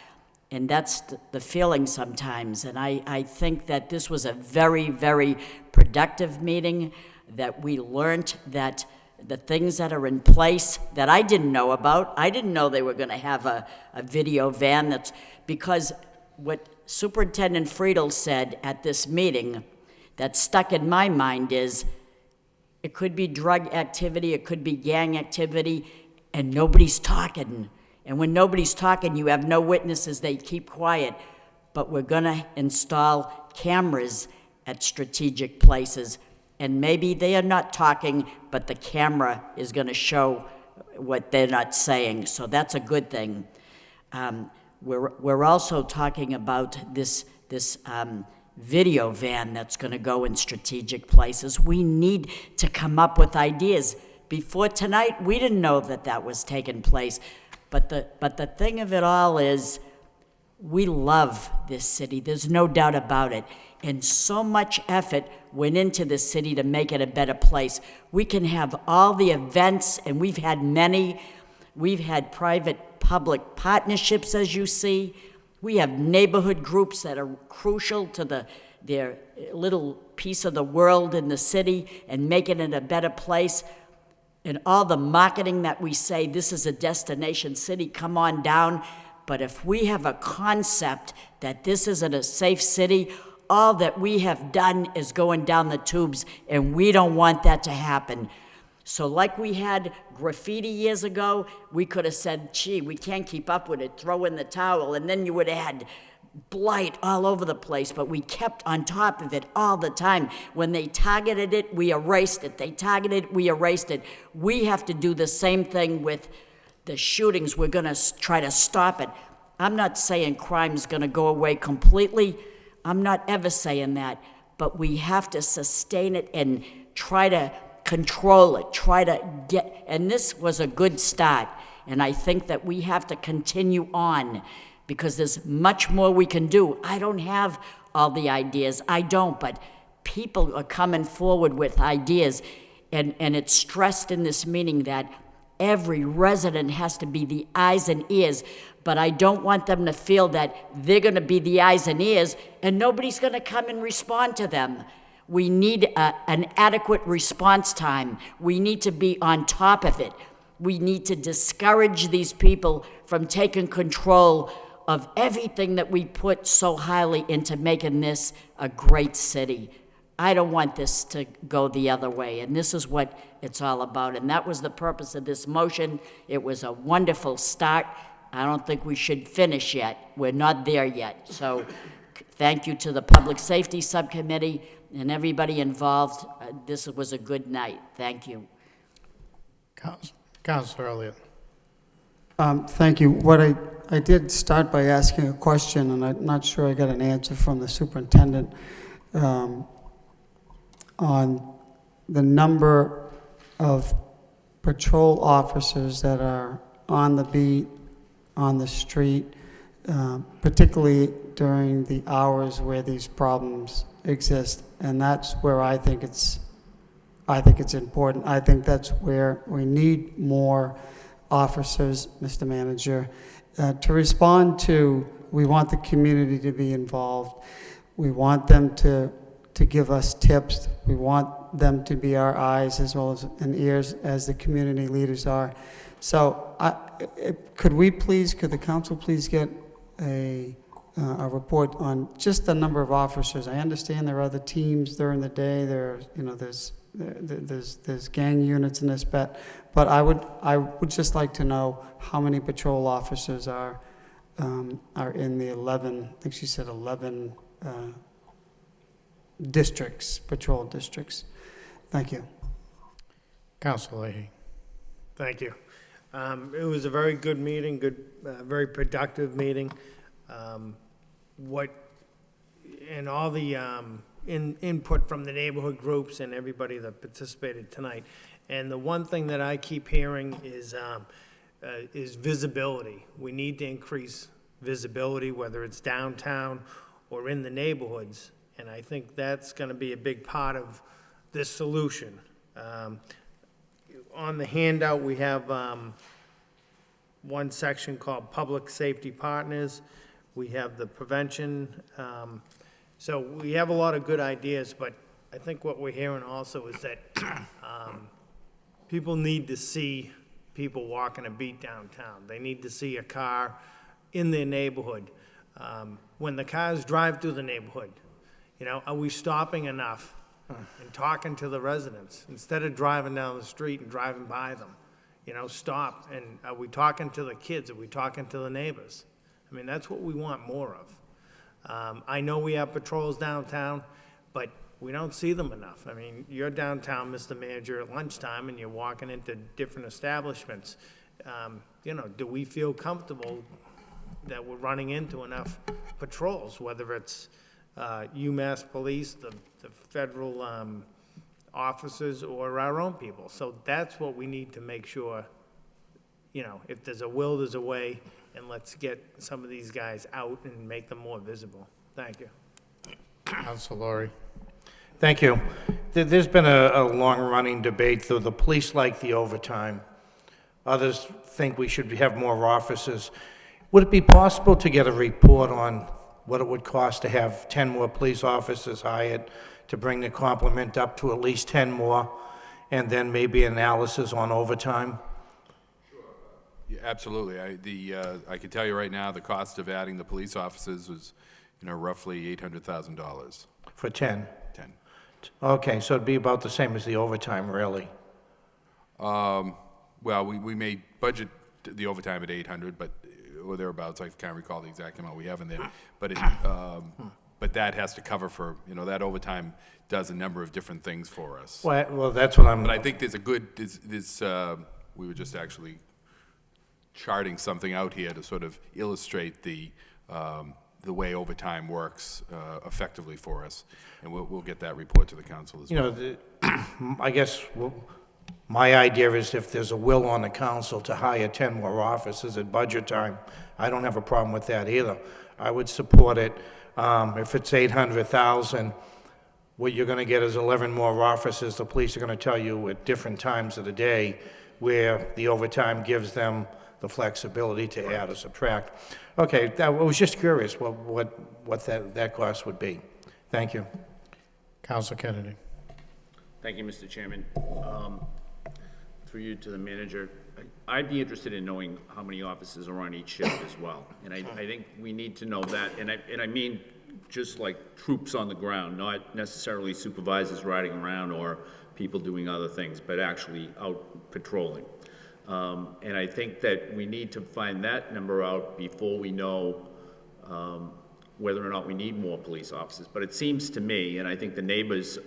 And that's the feeling sometimes. And I think that this was a very, very productive meeting, that we learned that the things that are in place that I didn't know about. I didn't know they were going to have a video van because what Superintendent Friedel said at this meeting that stuck in my mind is it could be drug activity, it could be gang activity, and nobody's talking. And when nobody's talking, you have no witnesses, they keep quiet. But we're going to install cameras at strategic places. And maybe they are not talking, but the camera is going to show what they're not saying. So that's a good thing. We're also talking about this video van that's going to go in strategic places. We need to come up with ideas. Before tonight, we didn't know that was taking place. But the thing of it all is we love this city. There's no doubt about it. and so much effort went into this city to make it a better place. We can have all the events, and we've had many. We've had private-public partnerships, as you see. We have neighborhood groups that are crucial to their little piece of the world in the city and making it a better place. And all the marketing that we say, this is a destination city, come on down. But if we have a concept that this isn't a safe city, all that we have done is going down the tubes, and we don't want that to happen. So like we had graffiti years ago, we could have said, gee, we can't keep up with it, throw in the towel, and then you would have had blight all over the place, but we kept on top of it all the time. When they targeted it, we erased it. They targeted it, we erased it. We have to do the same thing with the shootings. We're going to try to stop it. I'm not saying crime's going to go away completely. I'm not ever saying that. But we have to sustain it and try to control it, try to get, and this was a good start. And I think that we have to continue on, because there's much more we can do. I don't have all the ideas, I don't, but people are coming forward with ideas, and it's stressed in this meeting that every resident has to be the eyes and ears, but I don't want them to feel that they're gonna be the eyes and ears and nobody's gonna come and respond to them. We need an adequate response time. We need to be on top of it. We need to discourage these people from taking control of everything that we put so highly into making this a great city. I don't want this to go the other way, and this is what it's all about. And that was the purpose of this motion. It was a wonderful start. I don't think we should finish yet. We're not there yet. So thank you to the Public Safety Subcommittee and everybody involved. This was a good night. Thank you. Councilor Elliott. Thank you. What I did start by asking a question, and I'm not sure I got an answer from the superintendent on the number of patrol officers that are on the beat, on the street, particularly during the hours where these problems exist. And that's where I think it's important. I think that's where we need more officers, Mr. Manager, to respond to. We want the community to be involved. We want them to give us tips. We want them to be our eyes as well as and ears as the community leaders are. So could the council please get a report on just the number of officers? I understand there are other teams during the day. There's gang units in this, but I would just like to know how many patrol officers are in the 11. I think she said 11 districts, patrol districts. Thank you. Councilor Leahy. Thank you. It was a very good meeting, very productive meeting. And all the input from the neighborhood groups and everybody that participated tonight. And the one thing that I keep hearing is visibility. We need to increase visibility, whether it's downtown or in the neighborhoods. And I think that's going to be a big part of this solution. On the handout, we have one section called Public Safety Partners. We have the prevention. So we have a lot of good ideas, but I think what we're hearing also is that people need to see people walking a beat downtown. They need to see a car in their neighborhood. When the cars drive through the neighborhood, are we stopping enough and talking to the residents instead of driving down the street and driving by them? Stop. And are we talking to the kids? Are we talking to the neighbors? I mean, that's what we want more of. I know we have patrols downtown, but we don't see them enough. I mean, you're downtown, Mr. Manager, at lunchtime, and you're walking into different establishments. Do we feel comfortable that we're running into enough patrols, whether it's UMass Police, the federal officers, or our own people? So that's what we need to make sure, if there's a will, there's a way, and let's get some of these guys out and make them more visible. Thank you. Council Laurie. Thank you. There's been a long-running debate, though the police like the overtime. Others think we should have more officers. Would it be possible to get a report on what it would cost to have 10 more police officers hired to bring the complement up to at least 10 more, and then maybe analysis on overtime? Yeah, absolutely. I can tell you right now, the cost of adding the police officers was, roughly $800,000. For 10? 10. Okay, so it'd be about the same as the overtime, really? Well, we may budget the overtime at 800, but, or thereabouts, I can't recall the exact amount we have in there. But but that has to cover for, that overtime does a number of different things for us. Well, that's what I'm... But I think there's a good, we were just actually charting something out here to sort of illustrate the way overtime works effectively for us. And we'll get that report to the council as well. I guess my idea is if there's a will on the council to hire 10 more officers at budget time, I don't have a problem with that either. I would support it. If it's 800,000, what you're going to get is 11 more officers. The police are going to tell you at different times of the day where the overtime gives them the flexibility to add or subtract. Okay, I was just curious what that cost would be. Thank you. Council Kennedy. Thank you, Mr. Chairman. Through you to the manager, I'd be interested in knowing how many officers are on each shift as well. And I think we need to know that, and I mean just like troops on the ground, not necessarily supervisors riding around or people doing other things, but actually out patrolling. And I think that we need to find that number out before we know whether or not we need more police officers. But it seems to me, and I think the neighborhoods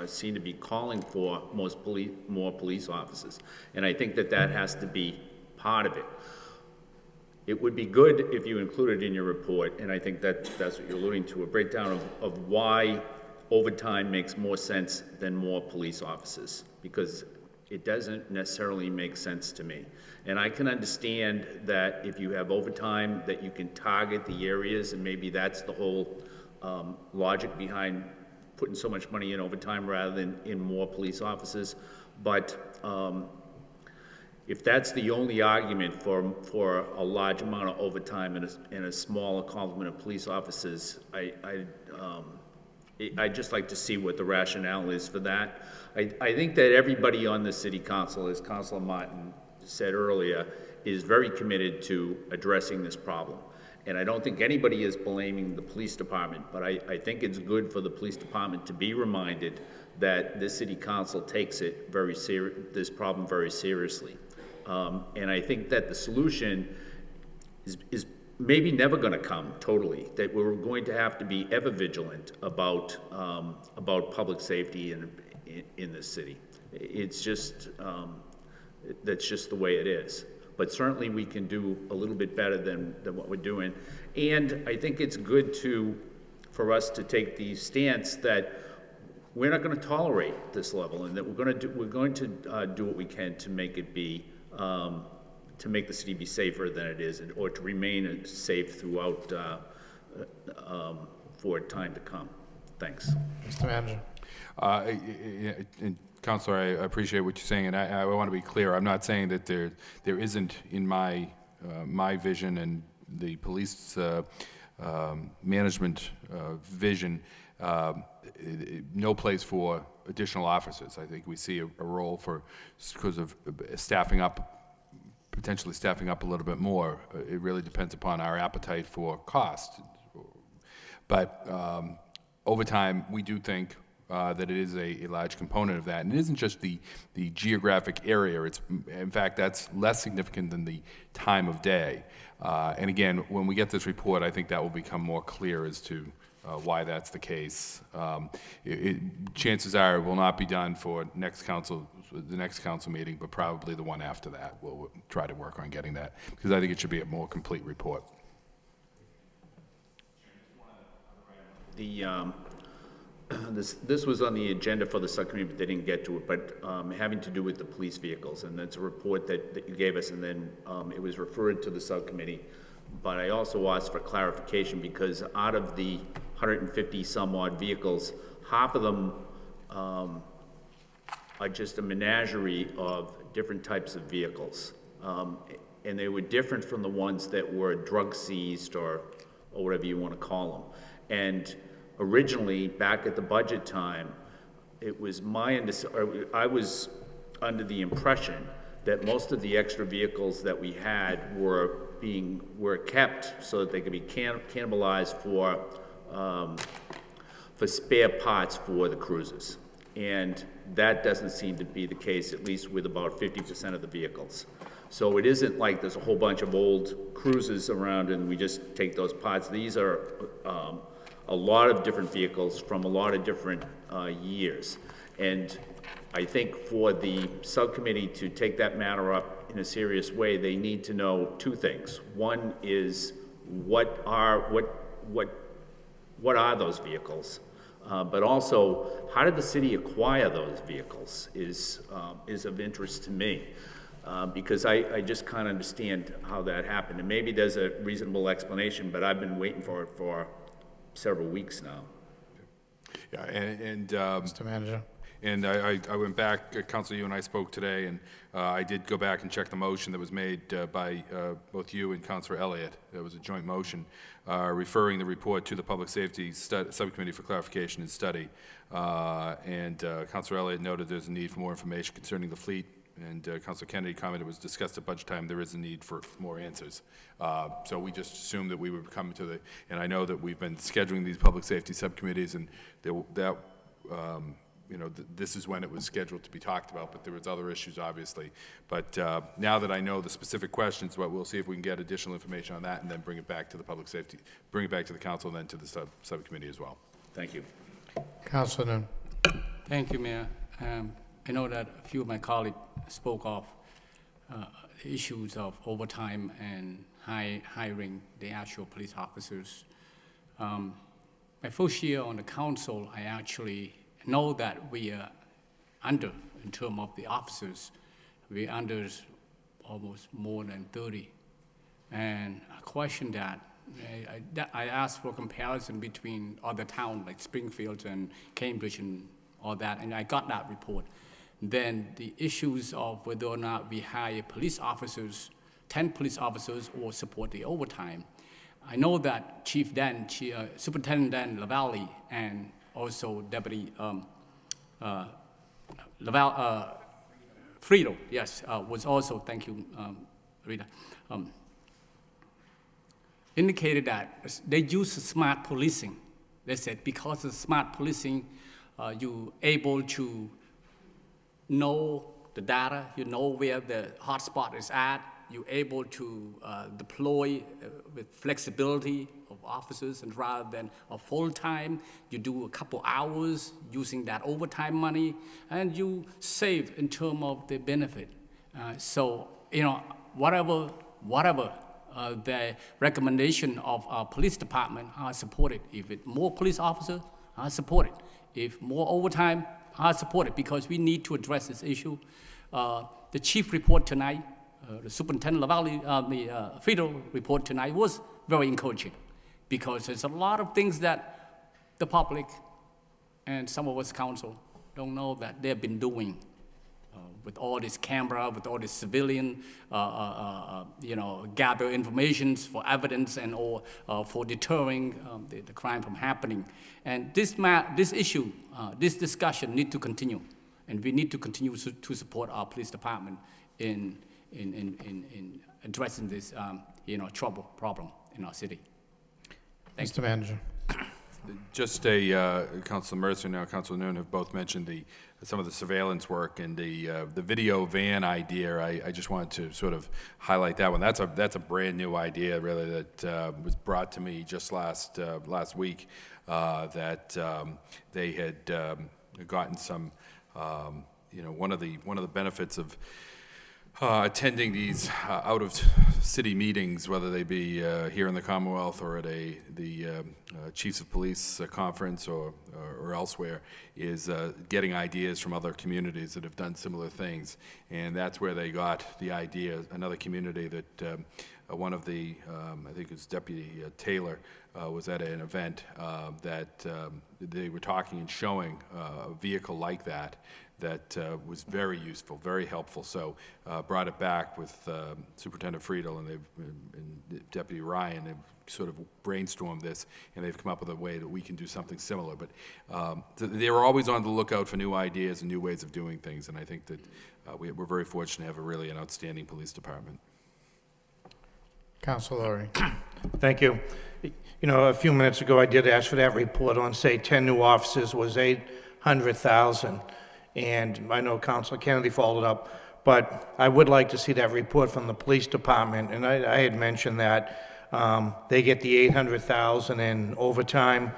seem to be calling for more police officers. And I think that has to be part of it. It would be good if you included in your report, and I think that's what you're alluding to, a breakdown of why overtime makes more sense than more police officers, because it doesn't necessarily make sense to me. And I can understand that if you have overtime, that you can target the areas, and maybe that's the whole logic behind putting so much money in overtime rather than in more police officers. But if that's the only argument for a large amount of overtime and a smaller complement of police officers, I'd just like to see what the rationale is for that. I think that everybody on the city council, as Councilor Martin said earlier, is very committed to addressing this problem. And I don't think anybody is blaming the police department, but I think it's good for the police department to be reminded that the city council takes it this problem very seriously. And I think that the solution is maybe never going to come totally, that we're going to have to be ever vigilant about public safety in this city. It's just, that's just the way it is. But certainly we can do a little bit better than what we're doing. And I think it's good for us to take the stance that we're not going to tolerate this level, and that we're going to do what we can to make it be, to make the city be safer than it is, or to remain safe throughout for time to come. Thanks. Mr. Manager. And Councilor, I appreciate what you're saying, and I want to be clear. I'm not saying that there isn't in my vision and the police management vision no place for additional officers. I think we see a role because of potentially staffing up a little bit more. It really depends upon our appetite for cost. But over time, we do think that it is a large component of that. And it isn't just the geographic area. In fact, that's less significant than the time of day. And again, when we get this report, I think that will become more clear as to why that's the case. Chances are it will not be done for the next council meeting, but probably the one after that. We'll try to work on getting that, because I think it should be a more complete report. This was on the agenda for the subcommittee, but they didn't get to it, but having to do with the police vehicles, and that's a report that you gave us, and then it was referred to the subcommittee. But I also asked for clarification, because out of the 150 some odd vehicles. Half of them are just a menagerie of different types of vehicles. And they were different from the ones that were drug seized or whatever you want to call them. And originally, back at the budget time, it was I was under the impression that most of the extra vehicles that we had were kept so that they could be cannibalized for spare parts for the cruisers. And that doesn't seem to be the case, at least with about 50% of the vehicles. So it isn't like there's a whole bunch of old cruisers around and we just take those parts. These are a lot of different vehicles from a lot of different years. And I think for the subcommittee to take that matter up in a serious way, they need to know two things. One is what are those vehicles? But also, how did the city acquire those vehicles is of interest to me. Because I just can't understand how that happened. And maybe there's a reasonable explanation, but I've been waiting for it for several weeks now. Yeah, and Mr. Manager. And I went back, Council, you and I spoke today, and I did go back and check the motion that was made by both you and Councilor Elliott. It was a joint motion referring the report to the Public Safety Subcommittee for clarification and study. And Councilor Elliott noted there's a need for more information concerning the fleet, and Councilor Kennedy commented it was discussed at budget time. There is a need for more answers. So we just assumed that we would come to and I know that we've been scheduling these public safety subcommittees, and this is when it was scheduled to be talked about, but there was other issues, obviously. But now that I know the specific questions, we'll see if we can get additional information on that and then bring it back to the public safety, bring it back to the council and then to the subcommittee as well. Thank you. Councilor Noon. Thank you, Mayor. I know that a few of my colleagues spoke of issues of overtime and hiring the actual police officers. My first year on the council, I actually know that we are under, in terms of the officers, we're under almost more than 30. And I question that. I asked for comparison between other towns like Springfield and Cambridge and all that, and I got that report. Then the issues of whether or not we hire police officers, 10 police officers, or support the overtime. I know that Superintendent Dan Lowell and also Deputy Friedel, yes, was also, thank you, Rita, indicated that they use smart policing. They said because of smart policing, you're able to know the data, you know where the hotspot is at, you're able to deploy with flexibility of officers, and rather than a full-time, you do a couple hours using that overtime money, and you save in terms of the benefit. So, whatever the recommendation of our police department, I support it. If it's more police officers, I support it. If more overtime, I support it, because we need to address this issue. The chief report tonight, the Superintendent Lowell, Friedel report tonight was very encouraging, because there's a lot of things that the public and some of us council don't know that they've been doing with all this camera, with all this civilian, gather information for evidence and or for deterring the crime from happening. And this issue, this discussion need to continue, and we need to continue to support our police department in addressing this, problem in our city. Mr. Manager. Just Councilor Mercer and now Councilor Noon have both mentioned some of the surveillance work and the video van idea. I just wanted to sort of highlight that one. That's a brand new idea, really, that was brought to me just last week. That they had gotten some, one of the benefits of attending these out-of-city meetings, whether they be here in the Commonwealth or at the Chiefs of Police conference or elsewhere, is getting ideas from other communities that have done similar things. And that's where they got the idea. Another community that one of the, I think it was Deputy Taylor, was at an event that they were talking and showing a vehicle like that was very useful, very helpful. So brought it back with Superintendent Friedel and Deputy Ryan. They've sort of brainstormed this, and they've come up with a way that we can do something similar. But they were always on the lookout for new ideas and new ways of doing things, and I think that we're very fortunate to have an outstanding police department. Council Laurie. Thank you. You know, a few minutes ago, I did ask for that report on, say, 10 new officers was $800,000. And I know Councilor Kennedy followed up, but I would like to see that report from the police department. And I had mentioned that they get the $800,000 in overtime.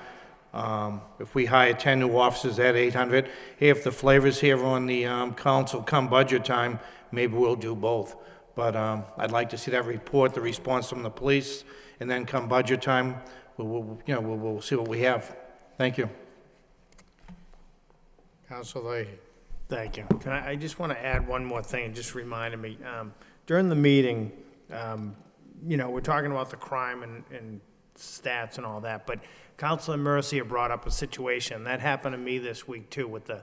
If we hire 10 new officers at $800,000, if the flavor's here on the council come budget time, maybe we'll do both. But I'd like to see that report, the response from the police, and then come budget time, we'll see what we have. Thank you. Council Leahy. Thank you. I just want to add one more thing. It just reminded me. During the meeting, we're talking about the crime and stats and all that, but Councilor Mercier brought up a situation. That happened to me this week, too, with the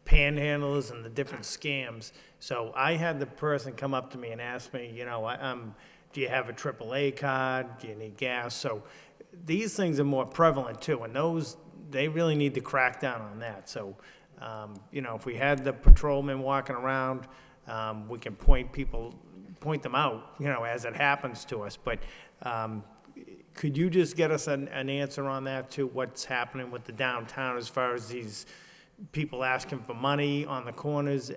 panhandlers and the different scams. So I had the person come up to me and ask me, do you have a AAA card? Do you need gas? So these things are more prevalent, too, and they really need to crack down on that. So if we had the patrolmen walking around, we can point them out, as it happens to us. But could you just get us an answer on that too? What's happening with the downtown as far as these people asking for money on the corners,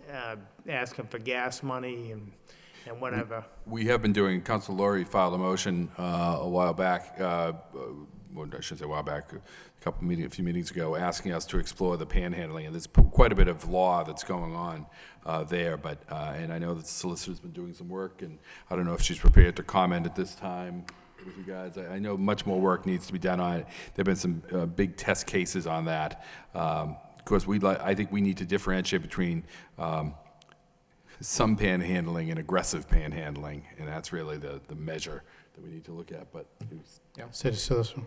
asking for gas money and whatever? We have been doing, Council Laurie filed a motion a while back, well, I shouldn't say a while back, a few meetings ago, asking us to explore the panhandling, and there's quite a bit of law that's going on there. But and I know that the solicitor's been doing some work, and I don't know if she's prepared to comment at this time with you guys. I know much more work needs to be done on it. There've been some big test cases on that. Of course, I think we need to differentiate between some panhandling and aggressive panhandling, and that's really the measure that we need to look at. But City Solicitor.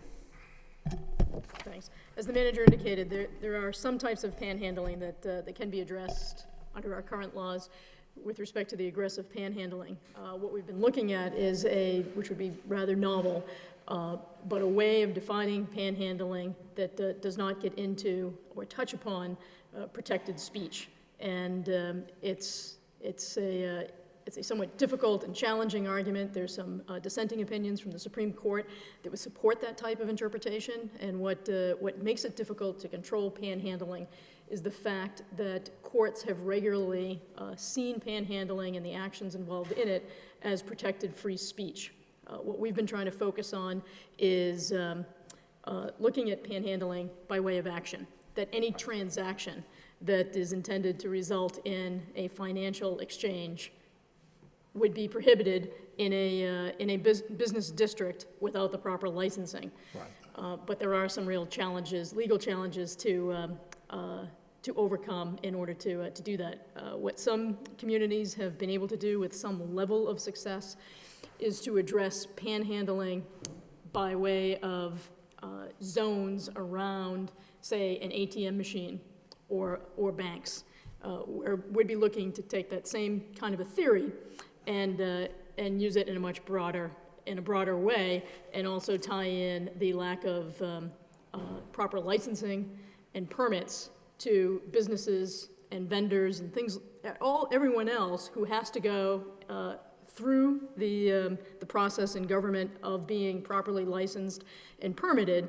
Thanks. As the manager indicated, there are some types of panhandling that can be addressed under our current laws with respect to the aggressive panhandling. What we've been looking at is which would be rather novel, but a way of defining panhandling that does not get into or touch upon protected speech. And it's a somewhat difficult and challenging argument. There's some dissenting opinions from the Supreme Court that would support that type of interpretation. And what makes it difficult to control panhandling is the fact that courts have regularly seen panhandling and the actions involved in it as protected free speech. What we've been trying to focus on is looking at panhandling by way of action, that any transaction that is intended to result in a financial exchange would be prohibited in a business district without the proper licensing. Right. But there are some real challenges, legal challenges to overcome in order to do that. What some communities have been able to do with some level of success is to address panhandling by way of zones around, say, an ATM machine or banks. Where we'd be looking to take that same kind of a theory and use it in a broader way, and also tie in the lack of proper licensing and permits to businesses and vendors and things, everyone else who has to go through the process in government of being properly licensed and permitted,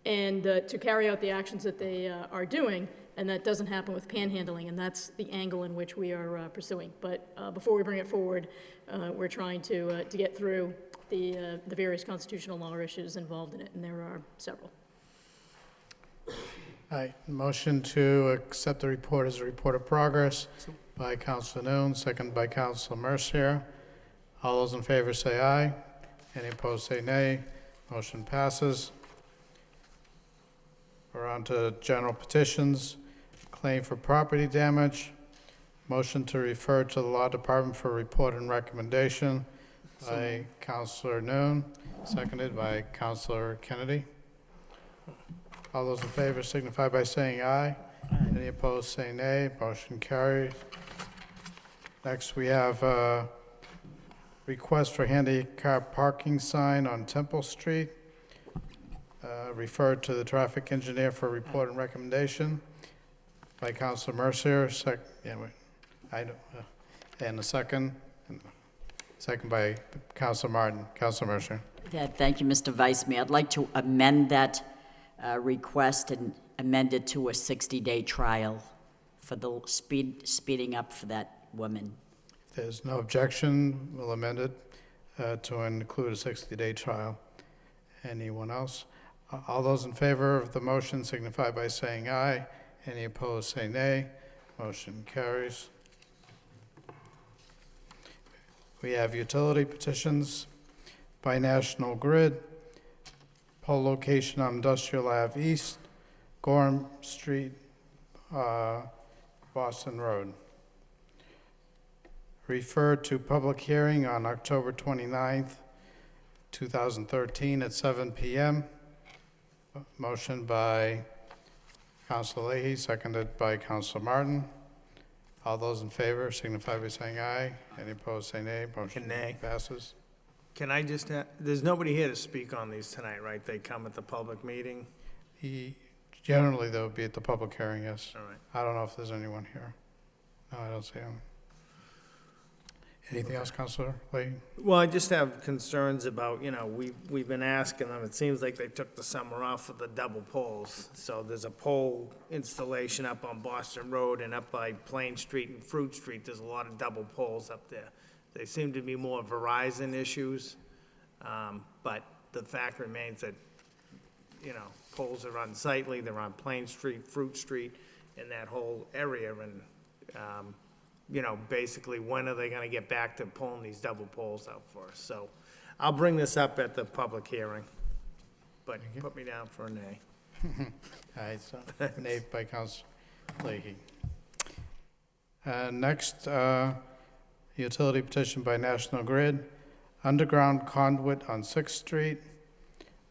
and to carry out the actions that they are doing. And that doesn't happen with panhandling, and that's the angle in which we are pursuing. But before we bring it forward, we're trying to get through the various constitutional law issues involved in it, and there are several. All right, motion to accept the report as a report of progress by Councilor Noon, second by Councilor Mercier. All those in favor say aye. Any opposed say nay. Motion passes. We're on to general petitions. Claim for property damage. Motion to refer to the Law Department for report and recommendation. by Counselor Noon, seconded by Counselor Kennedy. All those in favor signify by saying aye. Any opposed, say nay. Motion carries. Next, we have a request for handicap parking sign on Temple Street. Referred to the traffic engineer for report and recommendation by Counselor Mercier. And a second by Counselor Martin. Counselor Mercier. Yeah, thank you, Mr. Vice Mayor. I'd like to amend that request and amend it to a 60-day trial for the speeding up for that woman. If there's no objection, we'll amend it to include a 60-day trial. Anyone else? All those in favor of the motion signify by saying aye. Any opposed, say nay. Motion carries. We have utility petitions by National Grid, pole location on Industrial Ave East, Gorham Street, Boston Road. Referred to public hearing on October 29th, 2013 at 7 p.m. Motion by Councilor Leahy, seconded by Councilor Martin. All those in favor signify by saying aye. Any opposed, say nay. Motion passes. Can I just, there's nobody here to speak on these tonight, right? They come at the public meeting? Generally, they'll be at the public hearing, yes. All right. I don't know if there's anyone here. No, I don't see him. Anything else, Councilor Leahy? Well, I just have concerns about, we've been asking them, it seems like they took the summer off of the double poles. So there's a pole installation up on Boston Road and up by Plain Street and Fruit Street. There's a lot of double poles up there. They seem to be more Verizon issues, but the fact remains that, poles are unsightly. They're on Plain Street, Fruit Street, and that whole area, and basically, when are they gonna get back to pulling these double poles out for us? So I'll bring this up at the public hearing, but put me down for a nay. All right, so nay by Councilor Leahy. Next, utility petition by National Grid, underground conduit on 6th Street,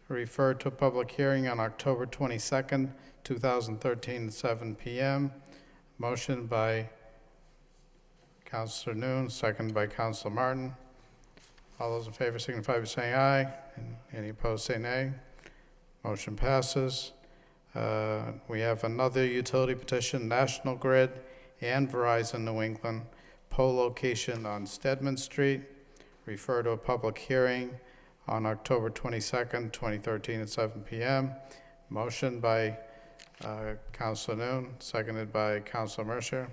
referred to a public hearing on October 22nd, 2013 at 7 p.m. Motion by Councilor Noon, second by Councilor Martin. All those in favor signify by saying aye. And any opposed, say nay. Motion passes. We have another utility petition, National Grid and Verizon New England, pole location on Stedman Street, refer to a public hearing on October 22nd, 2013 at 7 p.m. Motion by Councilor Noon, seconded by Councilor Mercier.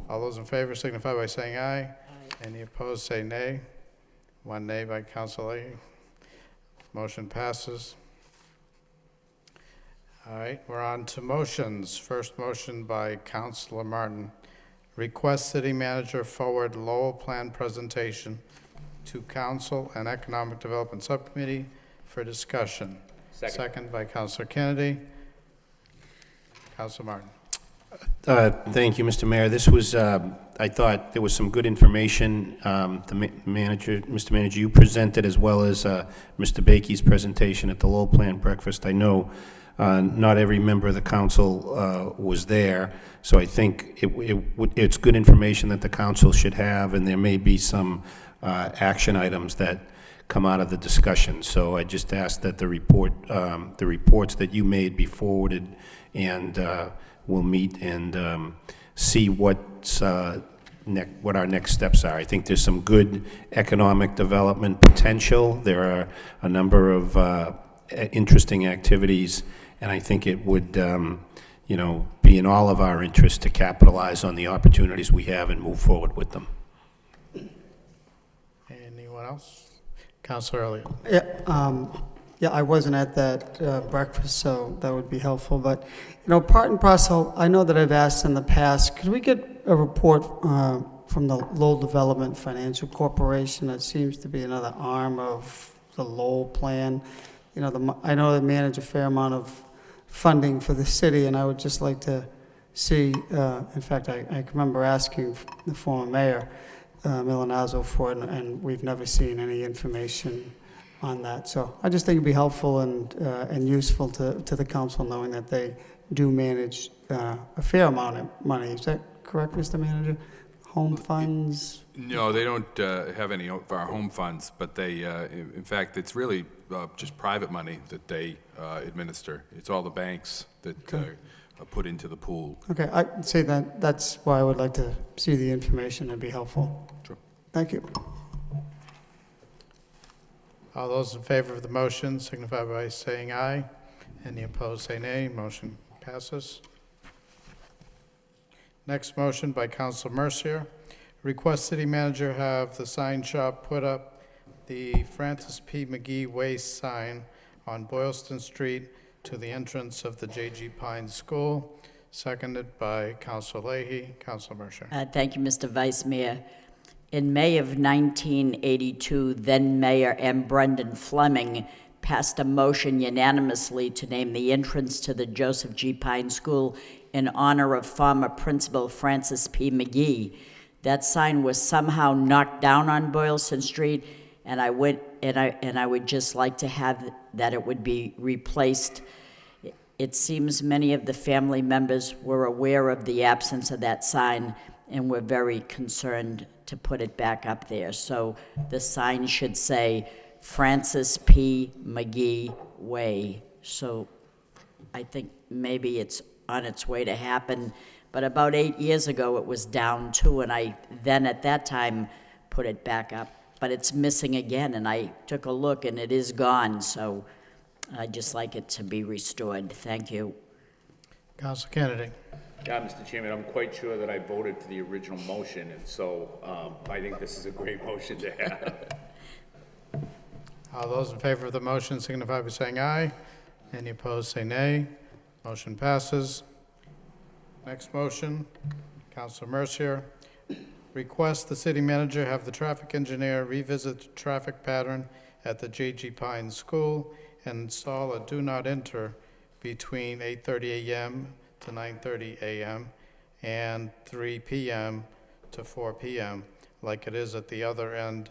All those in favor signify by saying aye. Aye. Any opposed, say nay. One nay by Councilor Leahy. Motion passes. All right, we're on to motions. First motion by Councilor Martin. Request city manager forward Lowell plan presentation to Council and Economic Development Subcommittee for discussion. Second by Councilor Kennedy. Councilor Martin. Thank you, Mr. Mayor. This was, I thought there was some good information. Mr. Manager, you presented, as well as Mr. Bakey's presentation at the Lowell Plan Breakfast. I know not every member of the council was there, so I think it's good information that the council should have, and there may be some action items that come out of the discussion. So I just ask that the reports that you made be forwarded, and we'll meet and see what our next steps are. I think there's some good economic development potential. There are a number of interesting activities, and I think it would, be in all of our interest to capitalize on the opportunities we have and move forward with them. Anyone else? Councilor Elliott. Yeah, I wasn't at that breakfast, so that would be helpful. But, part and parcel, I know that I've asked in the past, could we get a report from the Lowell Development Financial Corporation? That seems to be another arm of the Lowell plan. I know they manage a fair amount of funding for the city, and I would just like to see, in fact, I can remember asking the former mayor Milanazzo for it, and we've never seen any information on that. So I just think it'd be helpful and useful to the council, knowing that they do manage a fair amount of money. Is that correct, Mr. Manager? Home funds? No, they don't have any of our home funds, but they, in fact, it's really just private money that they administer. It's all the banks that are put into the pool. Okay, I'd say that's why I would like to see the information. It'd be helpful. Sure. Thank you. All those in favor of the motion signify by saying aye. Any opposed, say nay. Motion passes. Next motion by Council Mercier. Request city manager have the sign shop put up the Francis P. McGee Way sign on Boylston Street to the entrance of the J.G. Pine School. Seconded by Council Leahy. Council Mercier. Thank you, Mr. Vice Mayor. In May of 1982, then Mayor M. Brendan Fleming passed a motion unanimously to name the entrance to the Joseph G. Pine School in honor of former Principal Francis P. McGee. That sign was somehow knocked down on Boylston Street, and I would just like to have that it would be replaced. It seems many of the family members were aware of the absence of that sign and were very concerned to put it back up there. So the sign should say Francis P. McGee Way. So I think maybe it's on its way to happen. But about 8 years ago, it was down too, and I then at that time put it back up. But it's missing again, and I took a look, and it is gone. So I'd just like it to be restored. Thank you. Council Kennedy. Yeah, Mr. Chairman, I'm quite sure that I voted for the original motion, and so I think this is a great motion to have. All those in favor of the motion signify by saying aye. Any opposed, say nay. Motion passes. Next motion, Councilor Mercier. Request the city manager have the traffic engineer revisit the traffic pattern at the J.G. Pine School and install a do not enter between 8:30 a.m. to 9:30 a.m. and 3 p.m. to 4 p.m. like it is at the other end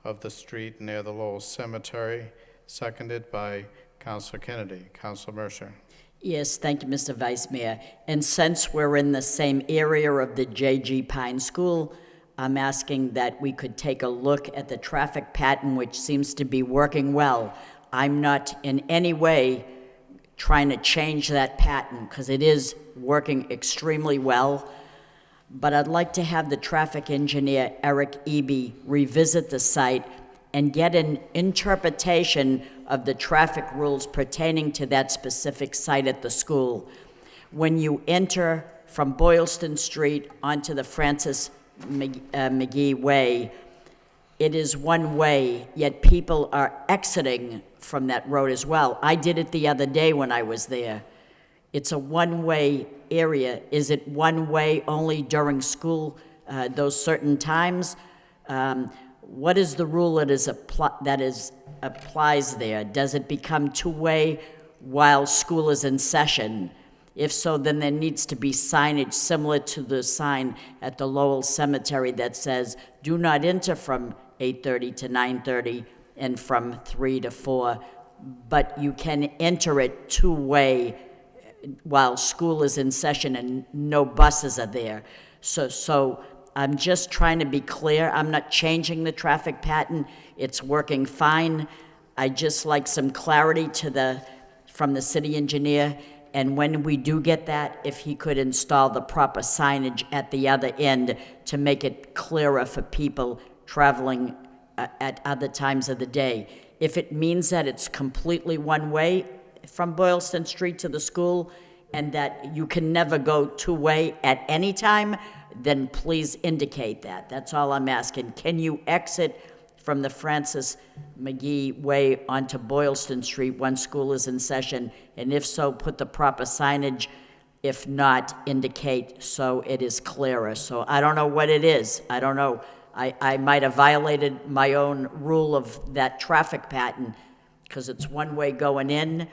of the street near the Lowell Cemetery, seconded by Councilor Kennedy. Councilor Mercier. Yes, thank you, Mr. Vice Mayor. And since we're in the same area of the J.G. Pine School, I'm asking that we could take a look at the traffic pattern, which seems to be working well. I'm not in any way trying to change that pattern because it is working extremely well. But I'd like to have the traffic engineer, Eric Eby, revisit the site and get an interpretation of the traffic rules pertaining to that specific site at the school. When you enter from Boylston Street onto the Francis McGee Way, it is one way, yet people are exiting from that road as well. I did it the other day when I was there. It's a one-way area. Is it one way only during school, those certain times? What is the rule that applies there? Does it become two-way while school is in session? If so, then there needs to be signage similar to the sign at the Lowell Cemetery that says, do not enter from 8:30 to 9:30 and from 3 to 4, but you can enter it two-way while school is in session and no buses are there. So I'm just trying to be clear. I'm not changing the traffic pattern. It's working fine. I just like some clarity from the city engineer. And when we do get that, if he could install the proper signage at the other end to make it clearer for people traveling at other times of the day. If it means that it's completely one way from Boylston Street to the school and that you can never go two-way at any time, then please indicate that. That's all I'm asking. Can you exit from the Francis McGee Way onto Boylston Street when school is in session? And if so, put the proper signage. If not, indicate so it is clearer. So I don't know what it is. I don't know. I might have violated my own rule of that traffic pattern because it's one way going in.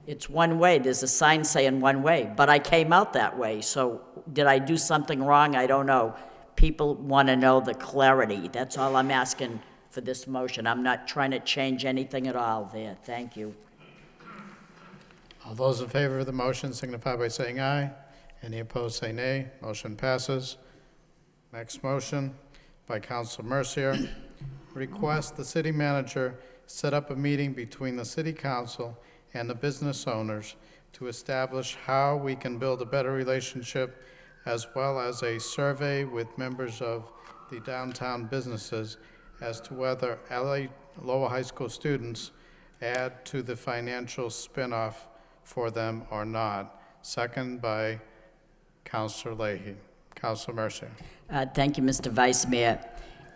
It's one way. There's a sign saying one way, but I came out that way. So did I do something wrong? I don't know. people want to know the clarity. That's all I'm asking for this motion. I'm not trying to change anything at all there. Thank you. All those in favor of the motion signify by saying aye. Any opposed, say nay. Motion passes. Next motion by Council Mercier. Request the city manager set up a meeting between the city council and the business owners to establish how we can build a better relationship, as well as a survey with members of the downtown businesses as to whether Lowell High School students add to the financial spinoff for them or not. Second by Councilor Leahy. Councilor Mercier. Thank you, Mr. Vice Mayor.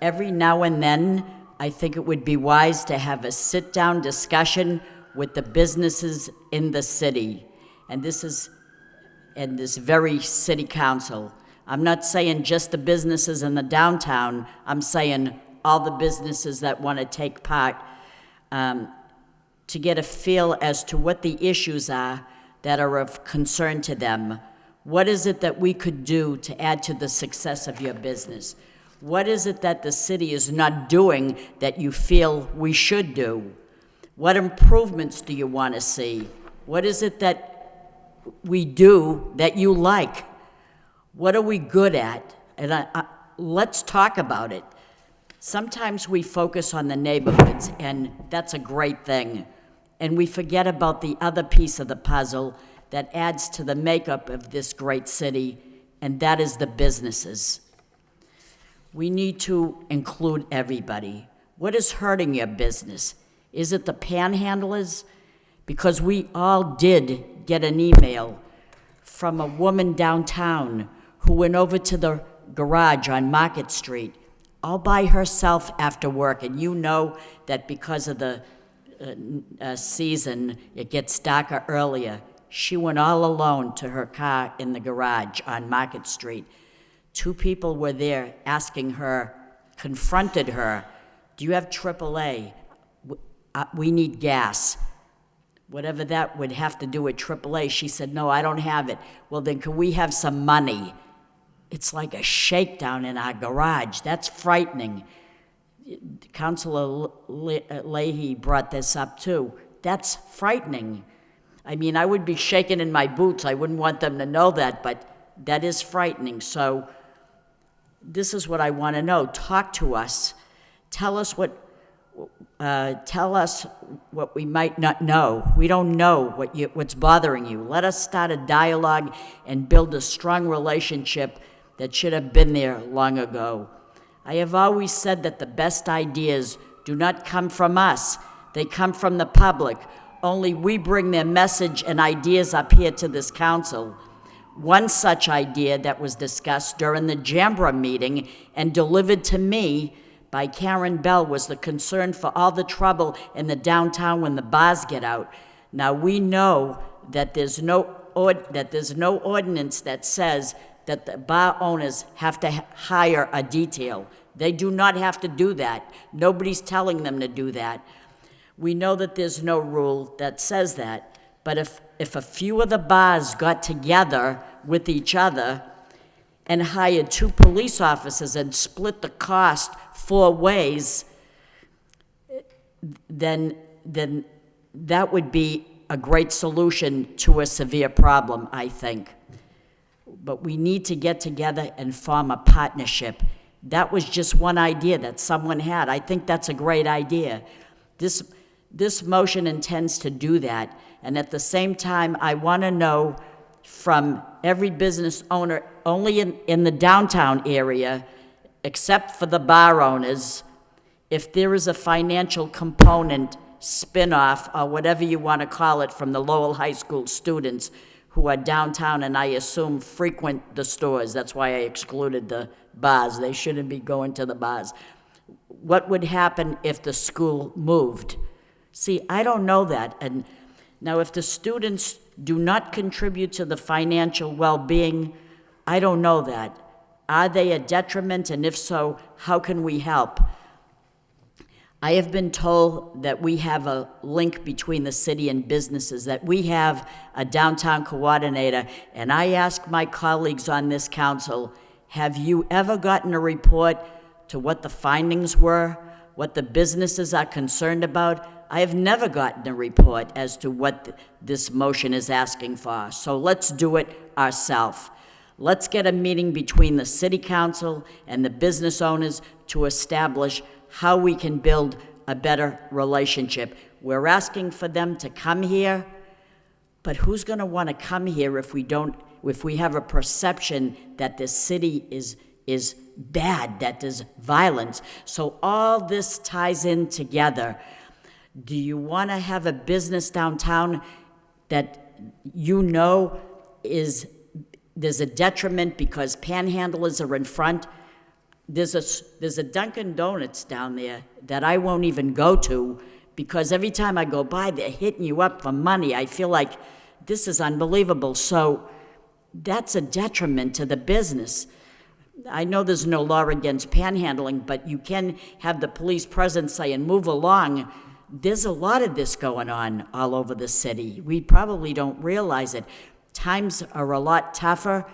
Every now and then, I think it would be wise to have a sit-down discussion with the businesses in the city. And this is in this very city council. I'm not saying just the businesses in the downtown. I'm saying all the businesses that want to take part, to get a feel as to what the issues are that are of concern to them. What is it that we could do to add to the success of your business? What is it that the city is not doing that you feel we should do? What improvements do you want to see? What is it that we do that you like? What are we good at? And let's talk about it. Sometimes we focus on the neighborhoods, and that's a great thing. And we forget about the other piece of the puzzle that adds to the makeup of this great city, and that is the businesses. We need to include everybody. What is hurting your business? Is it the panhandlers? Because we all did get an email from a woman downtown who went over to the garage on Market Street all by herself after work. And you know that because of the season, it gets darker earlier. She went all alone to her car in the garage on Market Street. 2 people were there asking her, confronted her, do you have AAA? We need gas. Whatever that would have to do with AAA. She said, no, I don't have it. Well, then can we have some money? It's like a shakedown in our garage. That's frightening. Councilor Leahy brought this up too. That's frightening. I mean, I would be shaking in my boots. I wouldn't want them to know that, but that is frightening. So this is what I want to know. Talk to us. Tell us what we might not know. We don't know what's bothering you. Let us start a dialogue and build a strong relationship that should have been there long ago. I have always said that the best ideas do not come from us. They come from the public. Only we bring their message and ideas up here to this council. One such idea that was discussed during the Jambra meeting and delivered to me by Karen Bell was the concern for all the trouble in the downtown when the bars get out. Now, we know that there's no ordinance that says that the bar owners have to hire a detail. They do not have to do that. Nobody's telling them to do that. We know that there's no rule that says that, but if a few of the bars got together with each other and hired 2 police officers and split the cost 4 ways, then that would be a great solution to a severe problem, I think. But we need to get together and form a partnership. That was just one idea that someone had. I think that's a great idea. This motion intends to do that. And at the same time, I want to know from every business owner, only in the downtown area, except for the bar owners, if there is a financial component, spin-off, or whatever you want to call it, from the Lowell High School students who are downtown and I assume frequent the stores. That's why I excluded the bars. They shouldn't be going to the bars. What would happen if the school moved? See, I don't know that. And now if the students do not contribute to the financial well-being, I don't know that. Are they a detriment? And if so, how can we help? I have been told that we have a link between the city and businesses, that we have a downtown coordinator, and I ask my colleagues on this council, Have you ever gotten a report to what the findings were, what the businesses are concerned about? I have never gotten a report as to what this motion is asking for, so let's do it ourselves. Let's get a meeting between the city council and the business owners to establish how we can build a better relationship. We're asking for them to come here, but who's going to want to come here if we have a perception that the city is bad, that there's violence? So all this ties in together. Do you want to have a business downtown that there's a detriment because panhandlers are in front? There's a Dunkin' Donuts down there that I won't even go to because every time I go by, they're hitting you up for money. I feel like this is unbelievable. So that's a detriment to the business. I know there's no law against panhandling, but you can have the police present saying, move along. There's a lot of this going on all over the city. We probably don't realize it. Times are a lot tougher.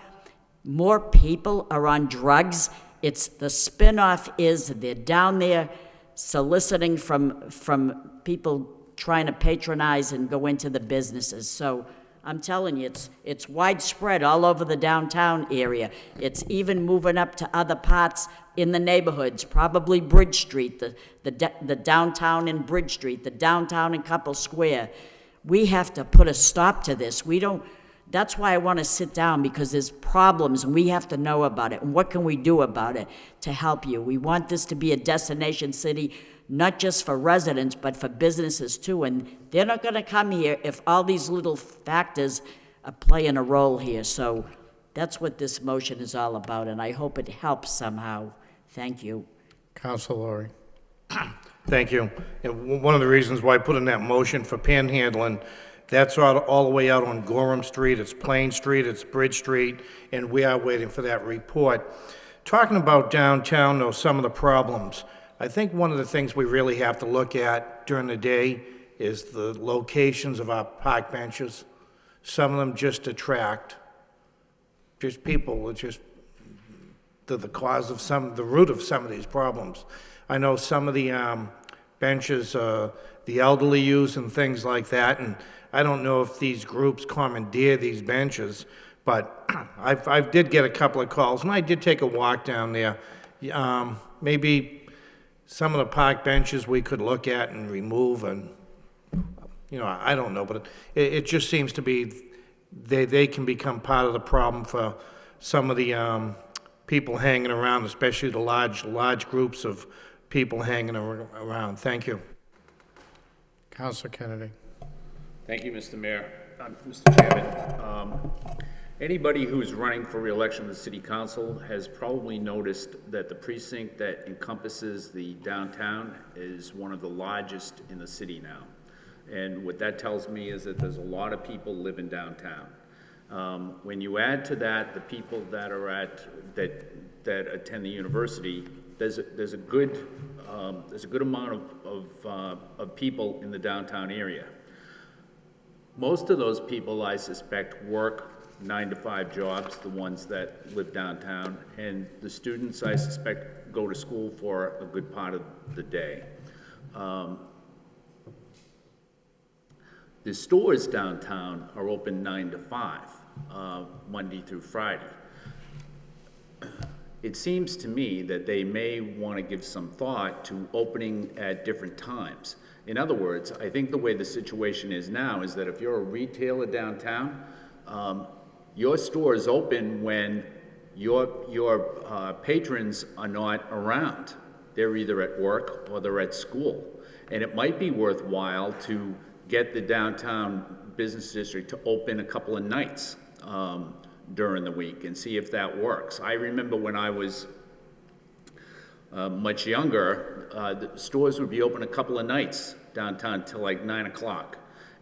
More people are on drugs. The spin-off is they're down there soliciting from people trying to patronize and go into the businesses. So I'm telling you, it's widespread all over the downtown area. It's even moving up to other parts in the neighborhoods, probably Bridge Street, the downtown in Bridge Street, the downtown in Couple Square. We have to put a stop to this. That's why I want to sit down, because there's problems and we have to know about it. And what can we do about it to help you? We want this to be a destination city, not just for residents, but for businesses too. And they're not going to come here if all these little factors are playing a role here. So that's what this motion is all about, and I hope it helps somehow. Thank you. Council Lori. Thank you. And one of the reasons why I put in that motion for panhandling, that's all the way out on Gorham Street, it's Plain Street, it's Bridge Street, and we are waiting for that report. Talking about downtown, though, some of the problems, I think one of the things we really have to look at during the day is the locations of our park benches. Some of them just attract just people, they're the cause of the root of some of these problems. I know some of the benches the elderly use and things like that, and I don't know if these groups commandeer these benches, but I did get a couple of calls, and I did take a walk down there. Maybe some of the park benches we could look at and remove, and, I don't know, but it just seems to be they can become part of the problem for some of the people hanging around, especially the large groups of people hanging around. Thank you. Councilor Kennedy. Thank you, Mr. Mayor. Mr. Chairman, anybody who's running for re-election to the City Council has probably noticed that the precinct that encompasses the downtown is one of the largest in the city now. And what that tells me is that there's a lot of people living downtown. When you add to that the people that are that attend the university, there's a good amount of people in the downtown area. Most of those people, I suspect, work 9-to-5 jobs, the ones that live downtown, and the students, I suspect, go to school for a good part of the day. The stores downtown are open 9 to 5, Monday through Friday. It seems to me that they may want to give some thought to opening at different times. In other words, I think the way the situation is now is that if you're a retailer downtown, your store is open when your patrons are not around. They're either at work or they're at school. And it might be worthwhile to get the downtown business district to open a couple of nights during the week and see if that works. I remember when I was much younger, the stores would be open a couple of nights downtown till like 9 o'clock.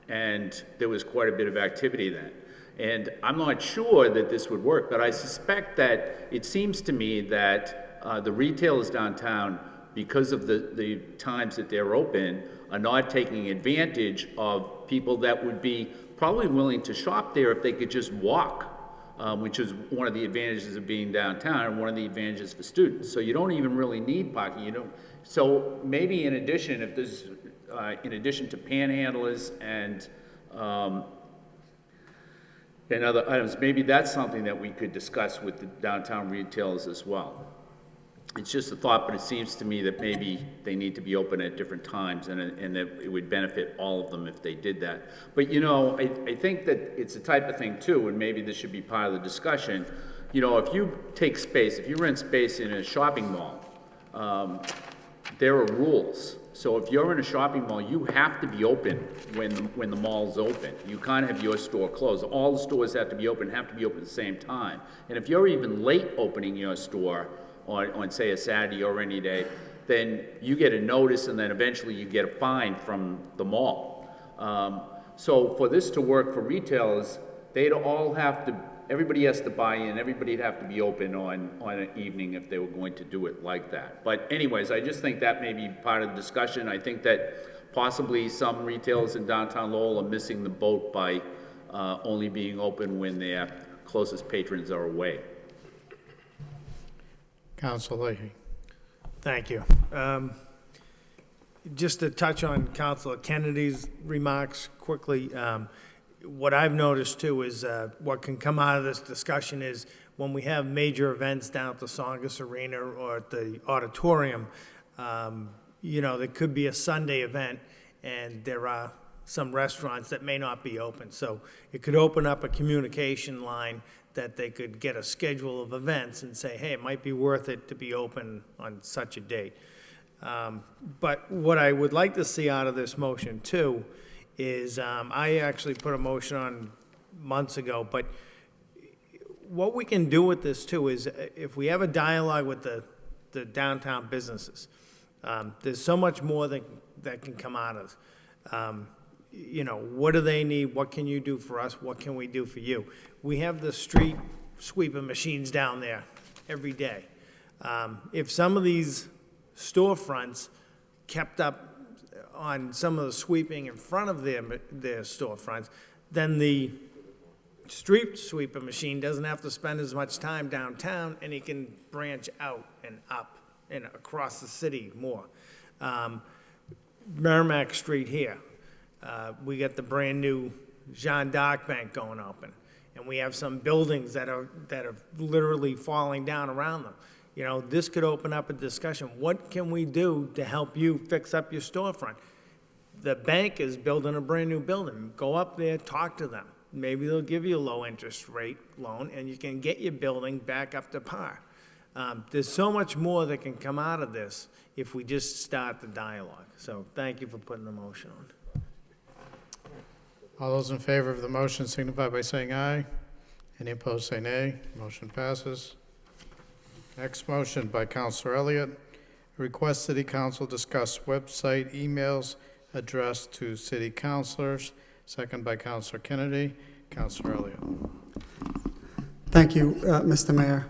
And there was quite a bit of activity then. And I'm not sure that this would work, but I suspect that it seems to me that the retailers downtown, because of the times that they're open, are not taking advantage of people that would be probably willing to shop there if they could just walk which is one of the advantages of being downtown and one of the advantages for students. So you don't even really need parking. You don't. So maybe in addition, if there's in addition to panhandlers and other items, maybe that's something that we could discuss with the downtown retailers as well. It's just a thought, but it seems to me that maybe they need to be open at different times, and that it would benefit all of them if they did that. But, you know, I think that it's a type of thing, too, and maybe this should be part of the discussion. You know, if you take space, if you rent space in a shopping mall, there are rules. So if you're in a shopping mall, you have to be open when the mall's open. You can't have your store closed. All the stores have to be open at the same time. And if you're even late opening your store, on say a Saturday or any day, then you get a notice, and then eventually you get a fine from the mall. So for this to work for retailers, they'd all have to, everybody has to buy in, everybody'd have to be open on an evening if they were going to do it like that. But anyways, I just think that may be part of the discussion. I think that possibly some retailers in downtown Lowell are missing the boat by only being open when their closest patrons are away. Council Leahy. Thank you. Just to touch on Councilor Kennedy's remarks quickly, what I've noticed too is what can come out of this discussion is when we have major events down at the Songus Arena or at the auditorium, you know, there could be a Sunday event and there are some restaurants that may not be open. So it could open up a communication line that they could get a schedule of events and say, hey, it might be worth it to be open on such a date. But what I would like to see out of this motion too is, I actually put a motion on months ago, but what we can do with this too is if we have a dialogue with the downtown businesses, there's so much more that can come out of it. You know, what do they need? What can you do for us? What can we do for you? We have the street sweeping machines down there every day. If some of these storefronts kept up on some of the sweeping in front of their storefronts, then the street sweeper machine doesn't have to spend as much time downtown, and he can branch out and up and across the city more. Merrimack Street here. We got the brand new Jeanne d'Arc Bank going open, and we have some buildings that are literally falling down around them. You know, this could open up a discussion. What can we do to help you fix up your storefront? The bank is building a brand new building. Go up there, talk to them. Maybe they'll give you a low interest rate loan, and you can get your building back up to par. There's so much more that can come out of this if we just start the dialogue. So thank you for putting the motion on. All those in favor of the motion signify by saying aye. Any opposed, say nay. Motion passes. Next motion by Councilor Elliott. Request City Council discuss website emails addressed to city councilors. Second by Councilor Kennedy. Councilor Elliott. Thank you, Mr. Mayor.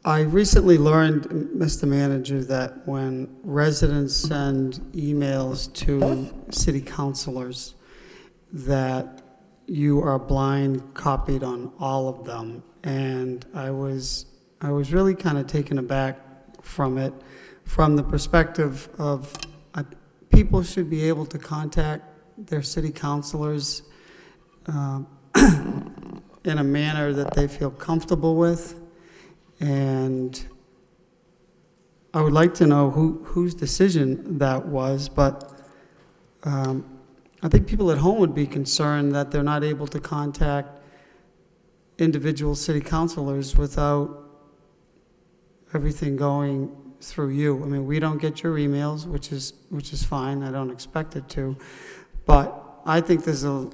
I recently learned, Mr. Manager, that when residents send emails to city councilors, that you are blind copied on all of them. And I was really kind of taken aback from it, from the perspective of people should be able to contact their city councilors in a manner that they feel comfortable with. And I would like to know whose decision that was, but I think people at home would be concerned that they're not able to contact individual city councilors without everything going through you. I mean, we don't get your emails, which is fine. I don't expect it to, but I think there's a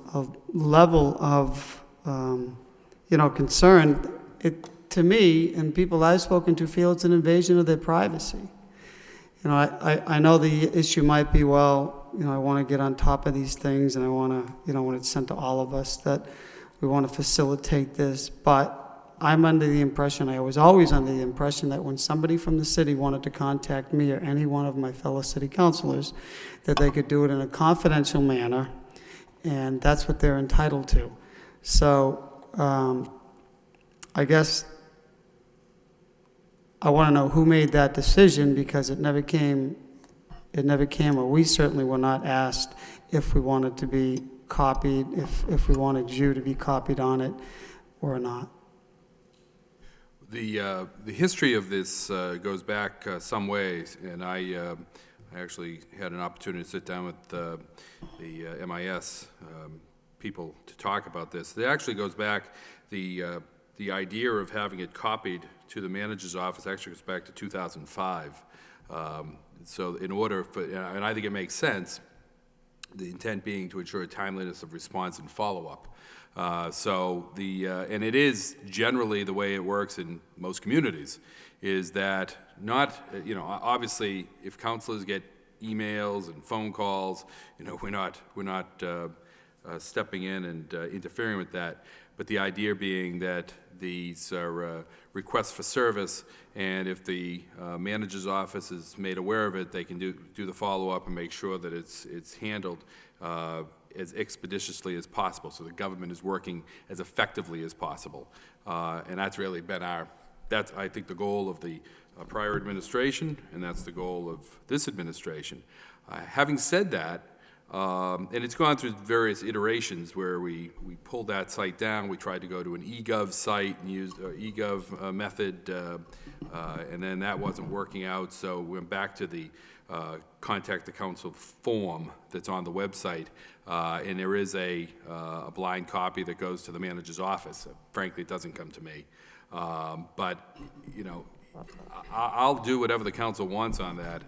level of concern. To me, and people I've spoken to feel it's an invasion of their privacy. You know, I know the issue might be, well, you know, I want to get on top of these things, and I want to, when it's sent to all of us, that we want to facilitate this. But I'm under the impression, I was always under the impression, that when somebody from the city wanted to contact me or any one of my fellow city councilors, that they could do it in a confidential manner, and that's what they're entitled to. So I guess I want to know who made that decision, because it never came, or we certainly were not asked if we wanted to be copied, if we wanted you to be copied on it or not. The history of this goes back some ways, and I actually had an opportunity to sit down with the MIS people to talk about this. It actually goes back, the idea of having it copied to the manager's office actually goes back to 2005. So in order for, and I think it makes sense, the intent being to ensure timeliness of response and follow-up. And it is generally the way it works in most communities, is that not, obviously, if counselors get emails and phone calls, we're not stepping in and interfering with that. But the idea being that these are requests for service, and if the manager's office is made aware of it, they can do the follow-up and make sure that it's handled as expeditiously as possible, so the government is working as effectively as possible. And that's really been that's, I think, the goal of the prior administration, and that's the goal of this administration. Having said that, and it's gone through various iterations where we pulled that site down. We tried to go to an eGov site and use eGov method, and then that wasn't working out, so we went back to the contact the council form that's on the website, and there is a blind copy that goes to the manager's office. Frankly, it doesn't come to me. But, I'll do whatever the council wants on that.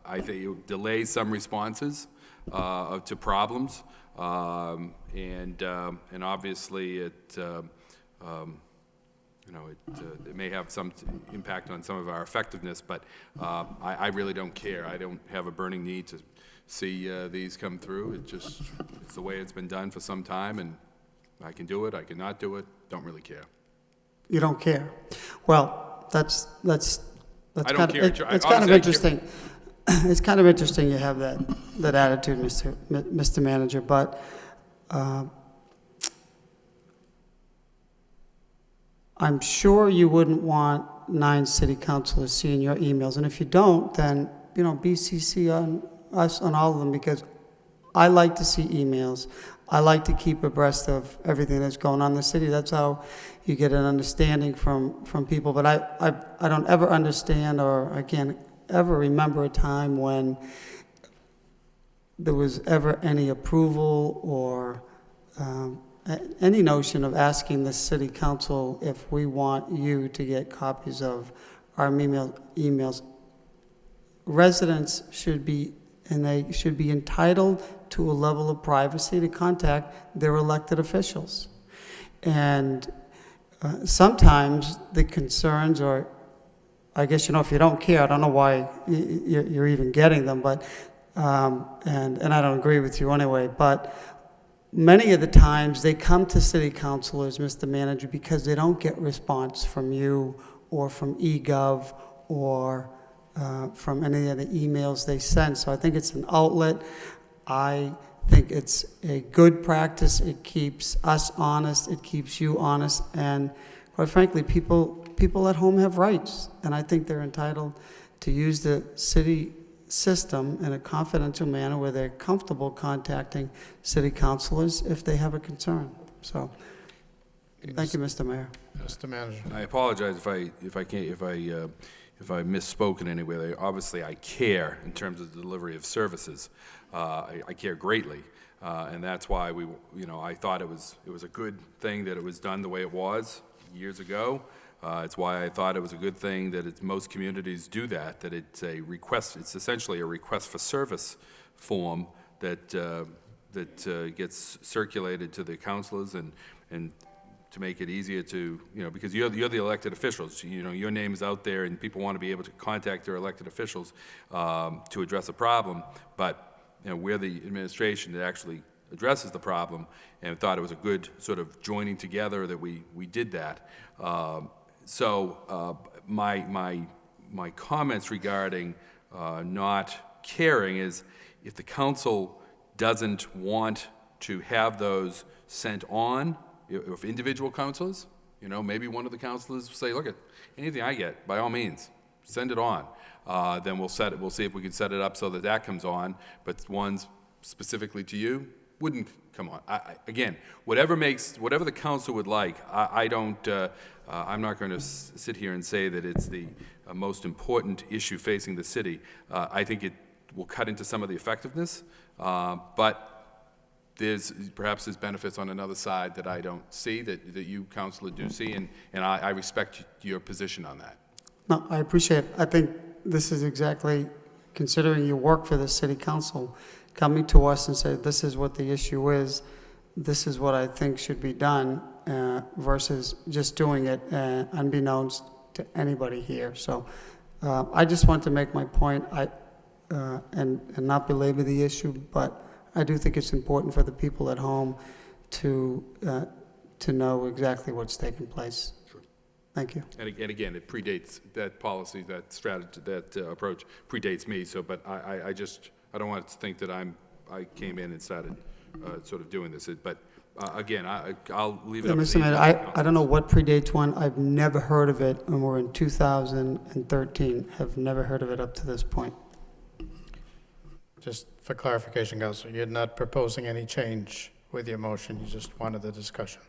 I think it delays some responses to problems, and obviously it may have some impact on some of our effectiveness, but I really don't care. I don't have a burning need to see these come through. It's the way it's been done for some time, and I can do it, I cannot do it, don't really care. You don't care. Well, that's I don't care. It's kind of interesting. It's kind of interesting you have that attitude, Mr. Manager, but I'm sure you wouldn't want 9 city councilors seeing your emails, and if you don't, then BCC on us on all of them, because I like to see emails. I like to keep abreast of everything that's going on in the city. That's how you get an understanding from people. But I don't ever understand, or I can't ever remember a time when there was ever any approval or any notion of asking the city council if we want you to get copies of our emails. Residents should be, and they should be entitled to a level of privacy to contact their elected officials. And sometimes the concerns, or I guess, if you don't care, I don't know why you're even getting them, but, and I don't agree with you anyway, but many of the times they come to city councilors, Mr. Manager, because they don't get response from you or from eGov or from any of the emails they send. So I think it's an outlet. I think it's a good practice. It keeps us honest. It keeps you honest. And quite frankly, people at home have rights, and I think they're entitled to use the city system in a confidential manner where they're comfortable contacting city councilors if they have a concern. So, thank you, Mr. Mayor. Mr. Manager. I apologize if I misspoke in any way. Obviously, I care in terms of the delivery of services. I care greatly, and that's why I thought it was a good thing that it was done the way it was years ago. It's why I thought it was a good thing that most communities do that it's a request. It's essentially a request for service form that gets circulated to the councilors and to make it easier to, because you're the elected officials. Your name is out there, and people want to be able to contact their elected officials to address a problem. But we're the administration that actually addresses the problem, and thought it was a good sort of joining together that we did that. So my comments regarding not caring is, if the council doesn't want to have those sent on if individual councilors, maybe one of the councilors say, look, anything I get, by all means, send it on. Then we'll see if we can set it up so that comes on, but ones specifically to you wouldn't come on. Again, whatever the council would like, I'm not going to sit here and say that it's the most important issue facing the city. I think it will cut into some of the effectiveness, but perhaps there's benefits on another side that I don't see, that you, Councilor, do see, and I respect your position on that. No, I appreciate it. I think this is exactly, considering you work for the city council, coming to us and say, this is what the issue is, this is what I think should be done, versus just doing it unbeknownst to anybody here. So I just want to make my point and not belabor the issue, but I do think it's important for the people at home to know exactly what's taking place. Sure. Thank you. And again, it predates that policy, that strategy, that approach predates me. So, but I don't want to think that I came in and started sort of doing this. But again, I'll leave it up to Mr. you. Mayor, I don't know what predates one. I've never heard of it, and we're in 2013. Have never heard of it up to this point. Just for clarification, Counselor, you're not proposing any change with your motion, you just wanted the discussion.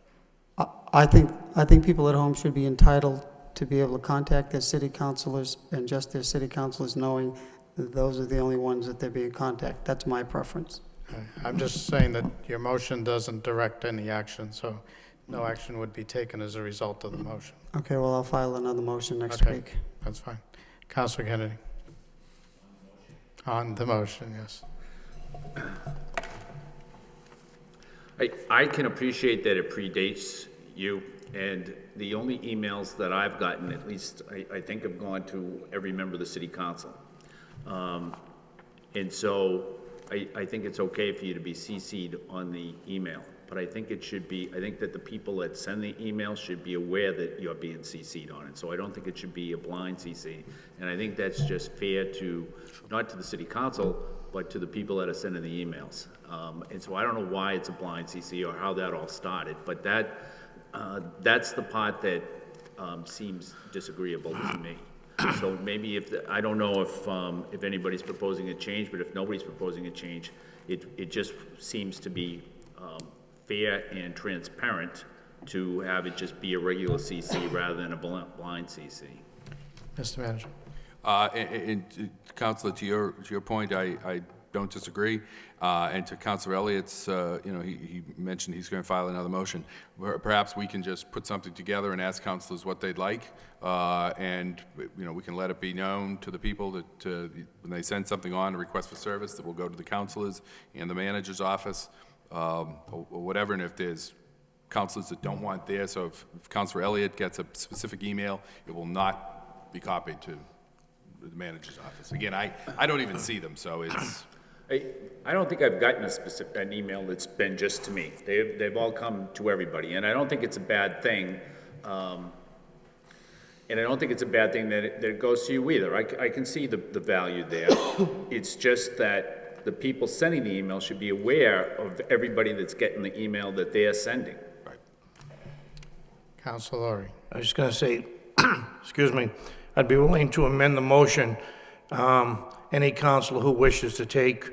I think people at home should be entitled to be able to contact their city councilors, and just their city councilors knowing that those are the only ones that they're being contacted. That's my preference. I'm just saying that your motion doesn't direct any action, so no action would be taken as a result of the motion. Okay, well, I'll file another motion next Okay. week. That's fine. Counselor Kennedy? On the motion, yes. I can appreciate that it predates you, and the only emails that I've gotten, at least I think, have gone to every member of the city council. And so I think it's okay for you to be CC'd on the email, but I think it should be, I think that the people that send the email should be aware that you're being CC'd on it. So I don't think it should be a blind CC. And I think that's just fair to, not to the city council, but to the people that are sending the emails. And so I don't know why it's a blind CC or how that all started, but that's the part that seems disagreeable to me. So maybe I don't know if anybody's proposing a change, but if nobody's proposing a change, it just seems to be fair and transparent to have it just be a regular CC rather than a blind CC. Mr. Manager? And Councilor, to your point, I don't disagree. And to Councilor Elliott's, he mentioned he's going to file another motion. Perhaps we can just put something together and ask councilors what they'd like, and we can let it be known to the people that when they send something on, a request for service, that will go to the councilors and the manager's office, or whatever. And if there's councilors that don't want there, so if Councilor Elliott gets a specific email, it will not be copied to the manager's office. Again, I don't even see them, so it's... I don't think I've gotten an email that's been just to me. They've all come to everybody, and I don't think it's a bad thing. And I don't think it's a bad thing that it goes to you either. I can see the value there. It's just that the people sending the email should be aware of everybody that's getting the email that they are sending. Right. Counselor Lowry? I was just going to say, excuse me, I'd be willing to amend the motion. Any councilor who wishes to take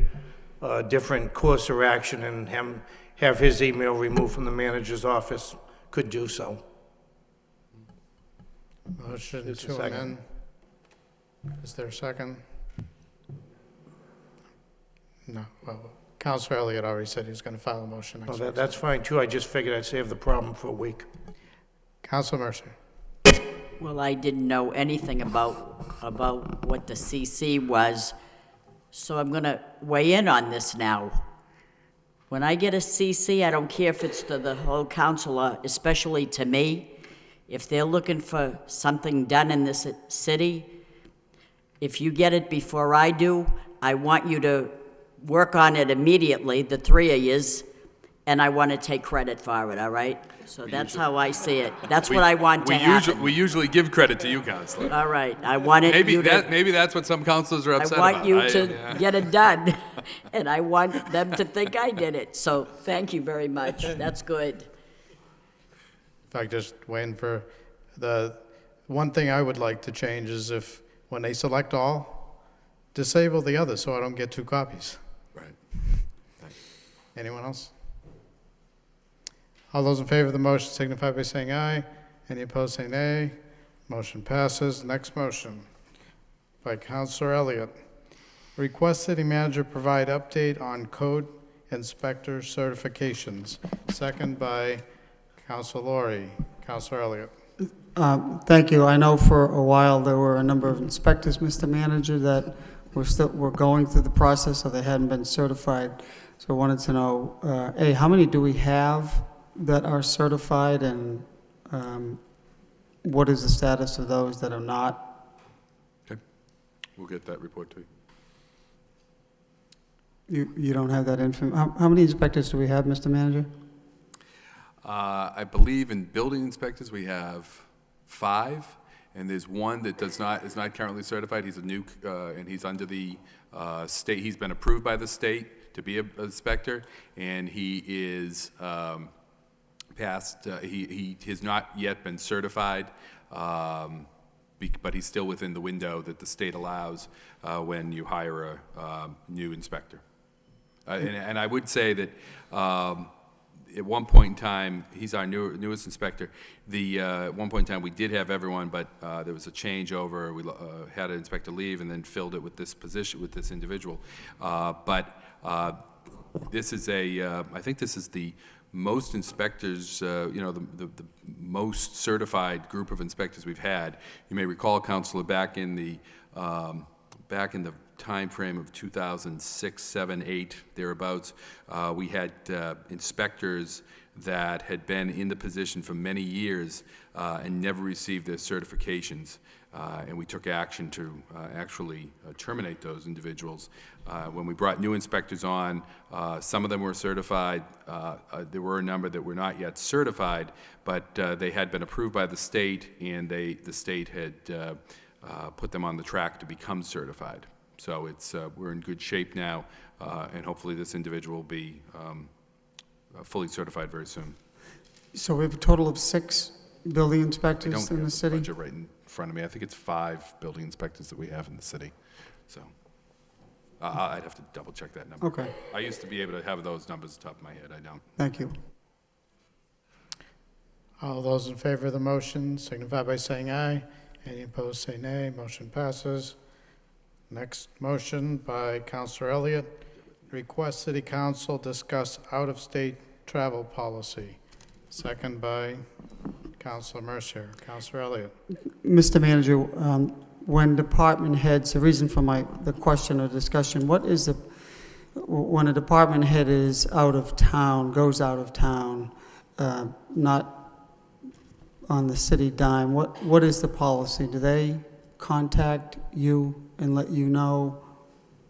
a different course or action and have his email removed from the manager's office could do so. Motion to amend. Is there a second? No. Well, Counselor Elliott already said he was going to file a motion next week. That's fine, too. I just figured I'd save the problem for a week. Counselor Mercer? Well, I didn't know anything about what the CC was, so I'm going to weigh in on this now. When I get a CC, I don't care if it's to the whole council, especially to me. If they're looking for something done in this city, if you get it before I do, I want you to work on it immediately, the three of yous, and I want to take credit for it, all right? So that's how I see it. That's what I want to happen. We usually give credit to you, Councilor. All right, I want it. Maybe that's what some councilors are upset about. I want you to get it done, and I want them to think I did it. So thank you very much. That's good. fact, just waiting for one thing I would like to change is if, when they select all, disable the other so I don't get 2 copies. Right. Thanks. Anyone else? All those in favor of the motion signify by saying aye. Any opposed, say nay. Motion passes. Next motion by Councilor Elliott. Request city manager provide update on code inspector certifications. Second by Councilor Laurie. Councilor Elliott. Thank you. I know for a while there were a number of inspectors, Mr. Manager, that were going through the process, so they hadn't been certified. So I wanted to know, A, how many do we have that are certified, and what is the status of those that are not? Okay. We'll get that report to you. You don't have that info. How many inspectors do we have, Mr. Manager? I believe in building inspectors, we have 5, and there's one that is not currently certified. He's a new, and he's under the state. He's been approved by the state to be an inspector, and he is passed. He has not yet been certified, but he's still within the window that the state allows when you hire a new inspector. And I would say that at one point in time, he's our newest inspector. At one point in time, we did have everyone, but there was a changeover. We had an inspector leave and then filled it with this position, with this individual. This is I think this is the most inspectors, the most certified group of inspectors we've had. You may recall, Councilor, back in the time frame of 2006, 7, 8, thereabouts, we had inspectors that had been in the position for many years and never received their certifications. And we took action to actually terminate those individuals. When we brought new inspectors on, some of them were certified. There were a number that were not yet certified, but they had been approved by the state, and the state had put them on the track to become certified. So we're in good shape now, and hopefully this individual will be fully certified very soon. So we have a total of 6 building inspectors in the city? I don't have the budget right in front of me. I think it's 5 building inspectors that we have in the city. So I'd have to double check that number. Okay. I used to be able to have those numbers at the top of my head. I don't. Thank you. All those in favor of the motion signify by saying aye. Any opposed, say nay. Motion passes. Next motion by Councilor Elliott. Request City Council discuss out-of-state travel policy. Second by Councilor Mercier. Councilor Elliott. Mr. Manager, when department heads, the reason for the question or discussion, when a department head is out of town, goes out of town, not on the city dime, what is the policy? Do they contact you and let you know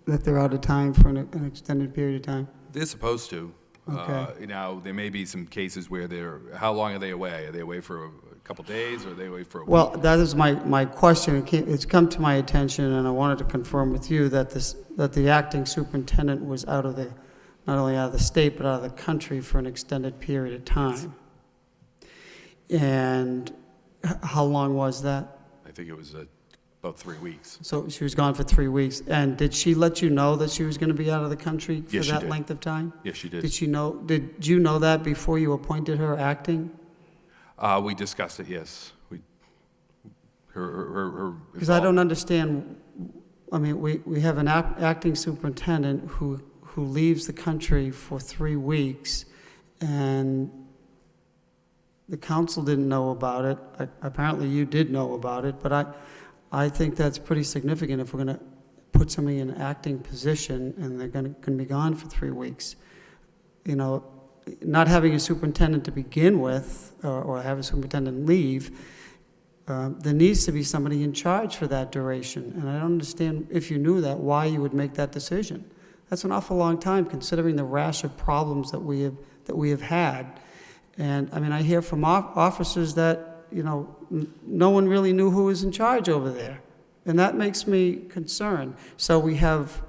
that they're out of time for an extended period of time? They're supposed to. Okay. Now, there may be some cases where how long are they away? Are they away for a couple days, or are they away for a week? Well, that is my question. It's come to my attention, and I wanted to confirm with you that the acting superintendent was not only out of the state, but out of the country for an extended period of time. And how long was that? I think it was about 3 weeks. So she was gone for 3 weeks. And did she let you know that she was going to be out of the country for Yes, she that did. length of time? Yes, she did. Did you know that before you appointed her acting? We discussed it, yes. Her Because I don't understand, I mean, we have an acting superintendent who leaves the country for 3 weeks, and the council didn't know about it. Apparently you did know about it, but I think that's pretty significant if we're going to put somebody in an acting position and they're going to be gone for 3 weeks. You know, not having a superintendent to begin with, or have a superintendent leave, there needs to be somebody in charge for that duration. And I don't understand, if you knew that, why you would make that decision. That's an awful long time, considering the rash of problems that we have had. And I mean, I hear from officers that, you know, no one really knew who was in charge over there. And that makes me concerned. So we have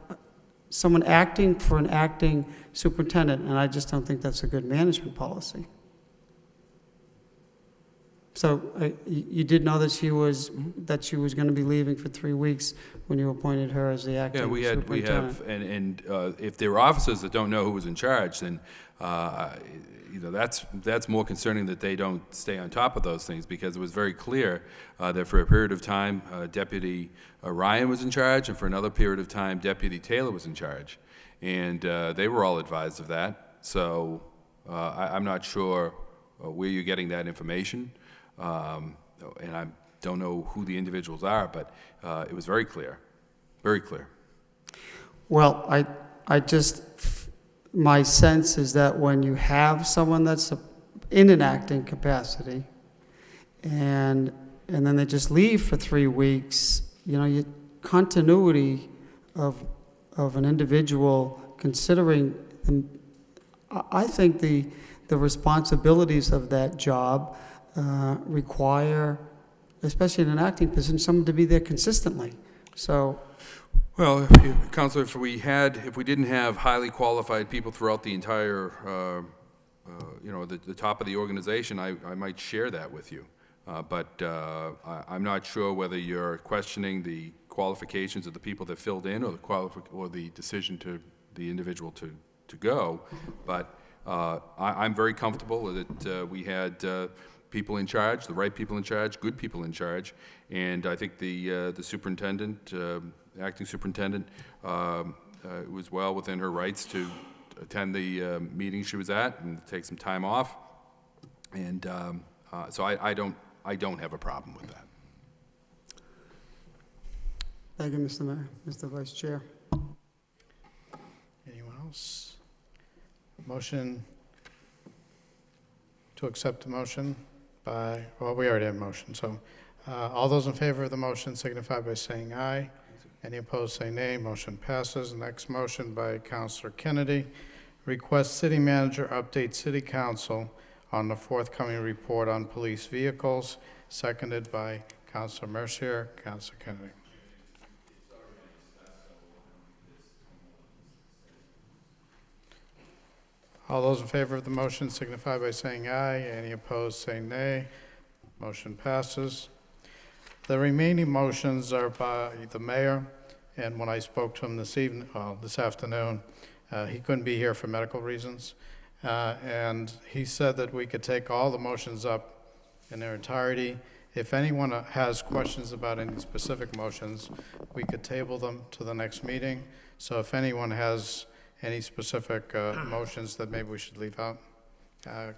someone acting for an acting superintendent, and I just don't think that's a good management policy. So you did know that she was going to be leaving for 3 weeks when you appointed her as the acting Yeah, we superintendent? have, and if there are officers that don't know who was in charge, then, that's more concerning that they don't stay on top of those things, because it was very clear that for a period of time, Deputy Ryan was in charge, and for another period of time, Deputy Taylor was in charge. And they were all advised of that. So I'm not sure where you're getting that information. And I don't know who the individuals are, but it was very clear, very clear. Well, my sense is that when you have someone that's in an acting capacity, and then they just leave for 3 weeks, continuity of an individual, considering, I think the responsibilities of that job require, especially in an acting position, someone to be there consistently. So, well, Counselor, if we didn't have highly qualified people throughout the entire, the top of the organization, I might share that with you. But I'm not sure whether you're questioning the qualifications of the people that filled in, or the decision to the individual to go. But I'm very comfortable that we had people in charge, the right people in charge, good people in charge, and I think the superintendent, acting superintendent, was well within her rights to attend the meeting she was at and take some time off, and so I don't have a problem with that. thank you, Mr. Mayor, Mr. Vice Chair. Anyone else? Motion to accept the motion by, well, we already have a motion, so all those in favor of the motion signify by saying aye. Any opposed, say nay. Motion passes. Next motion by Councilor Kennedy. Request city manager update city council on the forthcoming report on police vehicles, seconded by Councilor Mercier. Councilor Kennedy. All those in favor of the motion signify by saying aye. Any opposed, say nay. Motion passes. The remaining motions are by the mayor, and when I spoke to him this afternoon, he couldn't be here for medical reasons, and he said that we could take all the motions up in their entirety. If anyone has questions about any specific motions, we could table them to the next meeting. So if anyone has any specific motions that maybe we should leave out,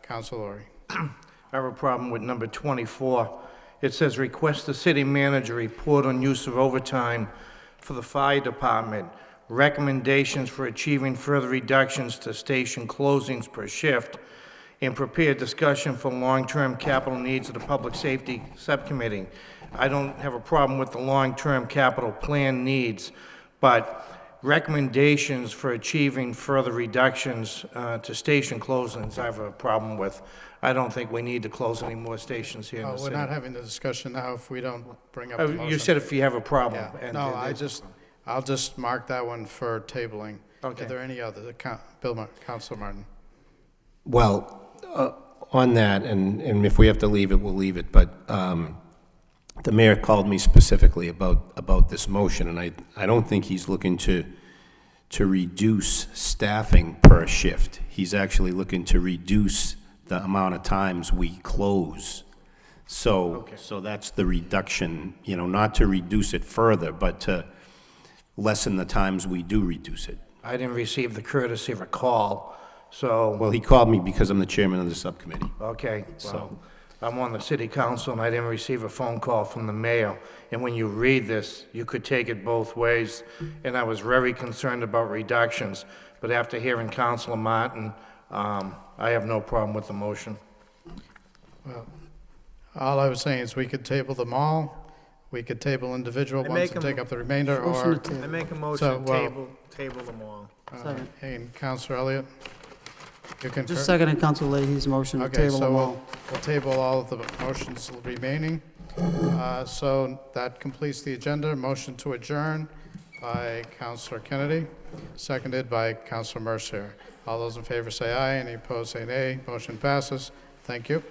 Councilor Laurie. I have a problem with number 24. It says, request the city manager report on use of overtime for the fire department, recommendations for achieving further reductions to station closings per shift, and prepare discussion for long-term capital needs of the Public Safety Subcommittee. I don't have a problem with the long-term capital plan needs, but recommendations for achieving further reductions to station closings, I have a problem with. I don't think we need to close any more stations here in the We're city. not having the discussion now if we don't bring up the motion. You said if you have a problem. Yeah. and- No, and- I'll just mark that one for tabling. Okay. Are there any other? Councilor Martin. Well, on that, and if we have to leave it, we'll leave it, but the mayor called me specifically about this motion, and I don't think he's looking to reduce staffing per shift. He's actually looking to reduce the amount of times we close. So that's the reduction, not to reduce it further, but to lessen the times we do reduce it. I didn't receive the courtesy of a call, so, Well, he called me because I'm the chairman of the subcommittee. okay. Well, I'm on the city council, and I didn't receive a phone call from the mayor. And when you read this, you could take it both ways, and I was very concerned about reductions. But after hearing Councilor Martin, I have no problem with the motion. Well, all I was saying is we could table them all. We could table individual ones make and a take up the remainder, Motion or, to table. I make a So, motion to well- table them all. Second. and Councilor Elliott, you concur? Just seconding Council Leahy's motion to Okay, table so them we'll all. table all of the motions remaining. So that completes the agenda. Motion to adjourn by Councilor Kennedy, seconded by Councilor Mercier. All those in favor say aye. Any opposed say nay. Motion passes. Thank you.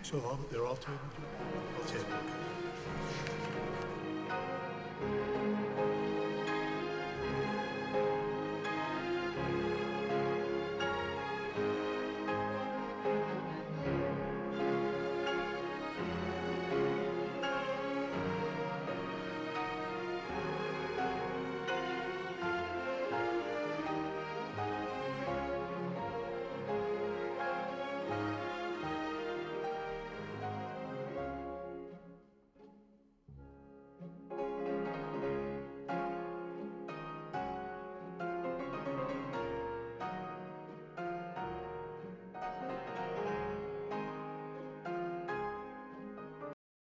So they're all tabled? All tabled.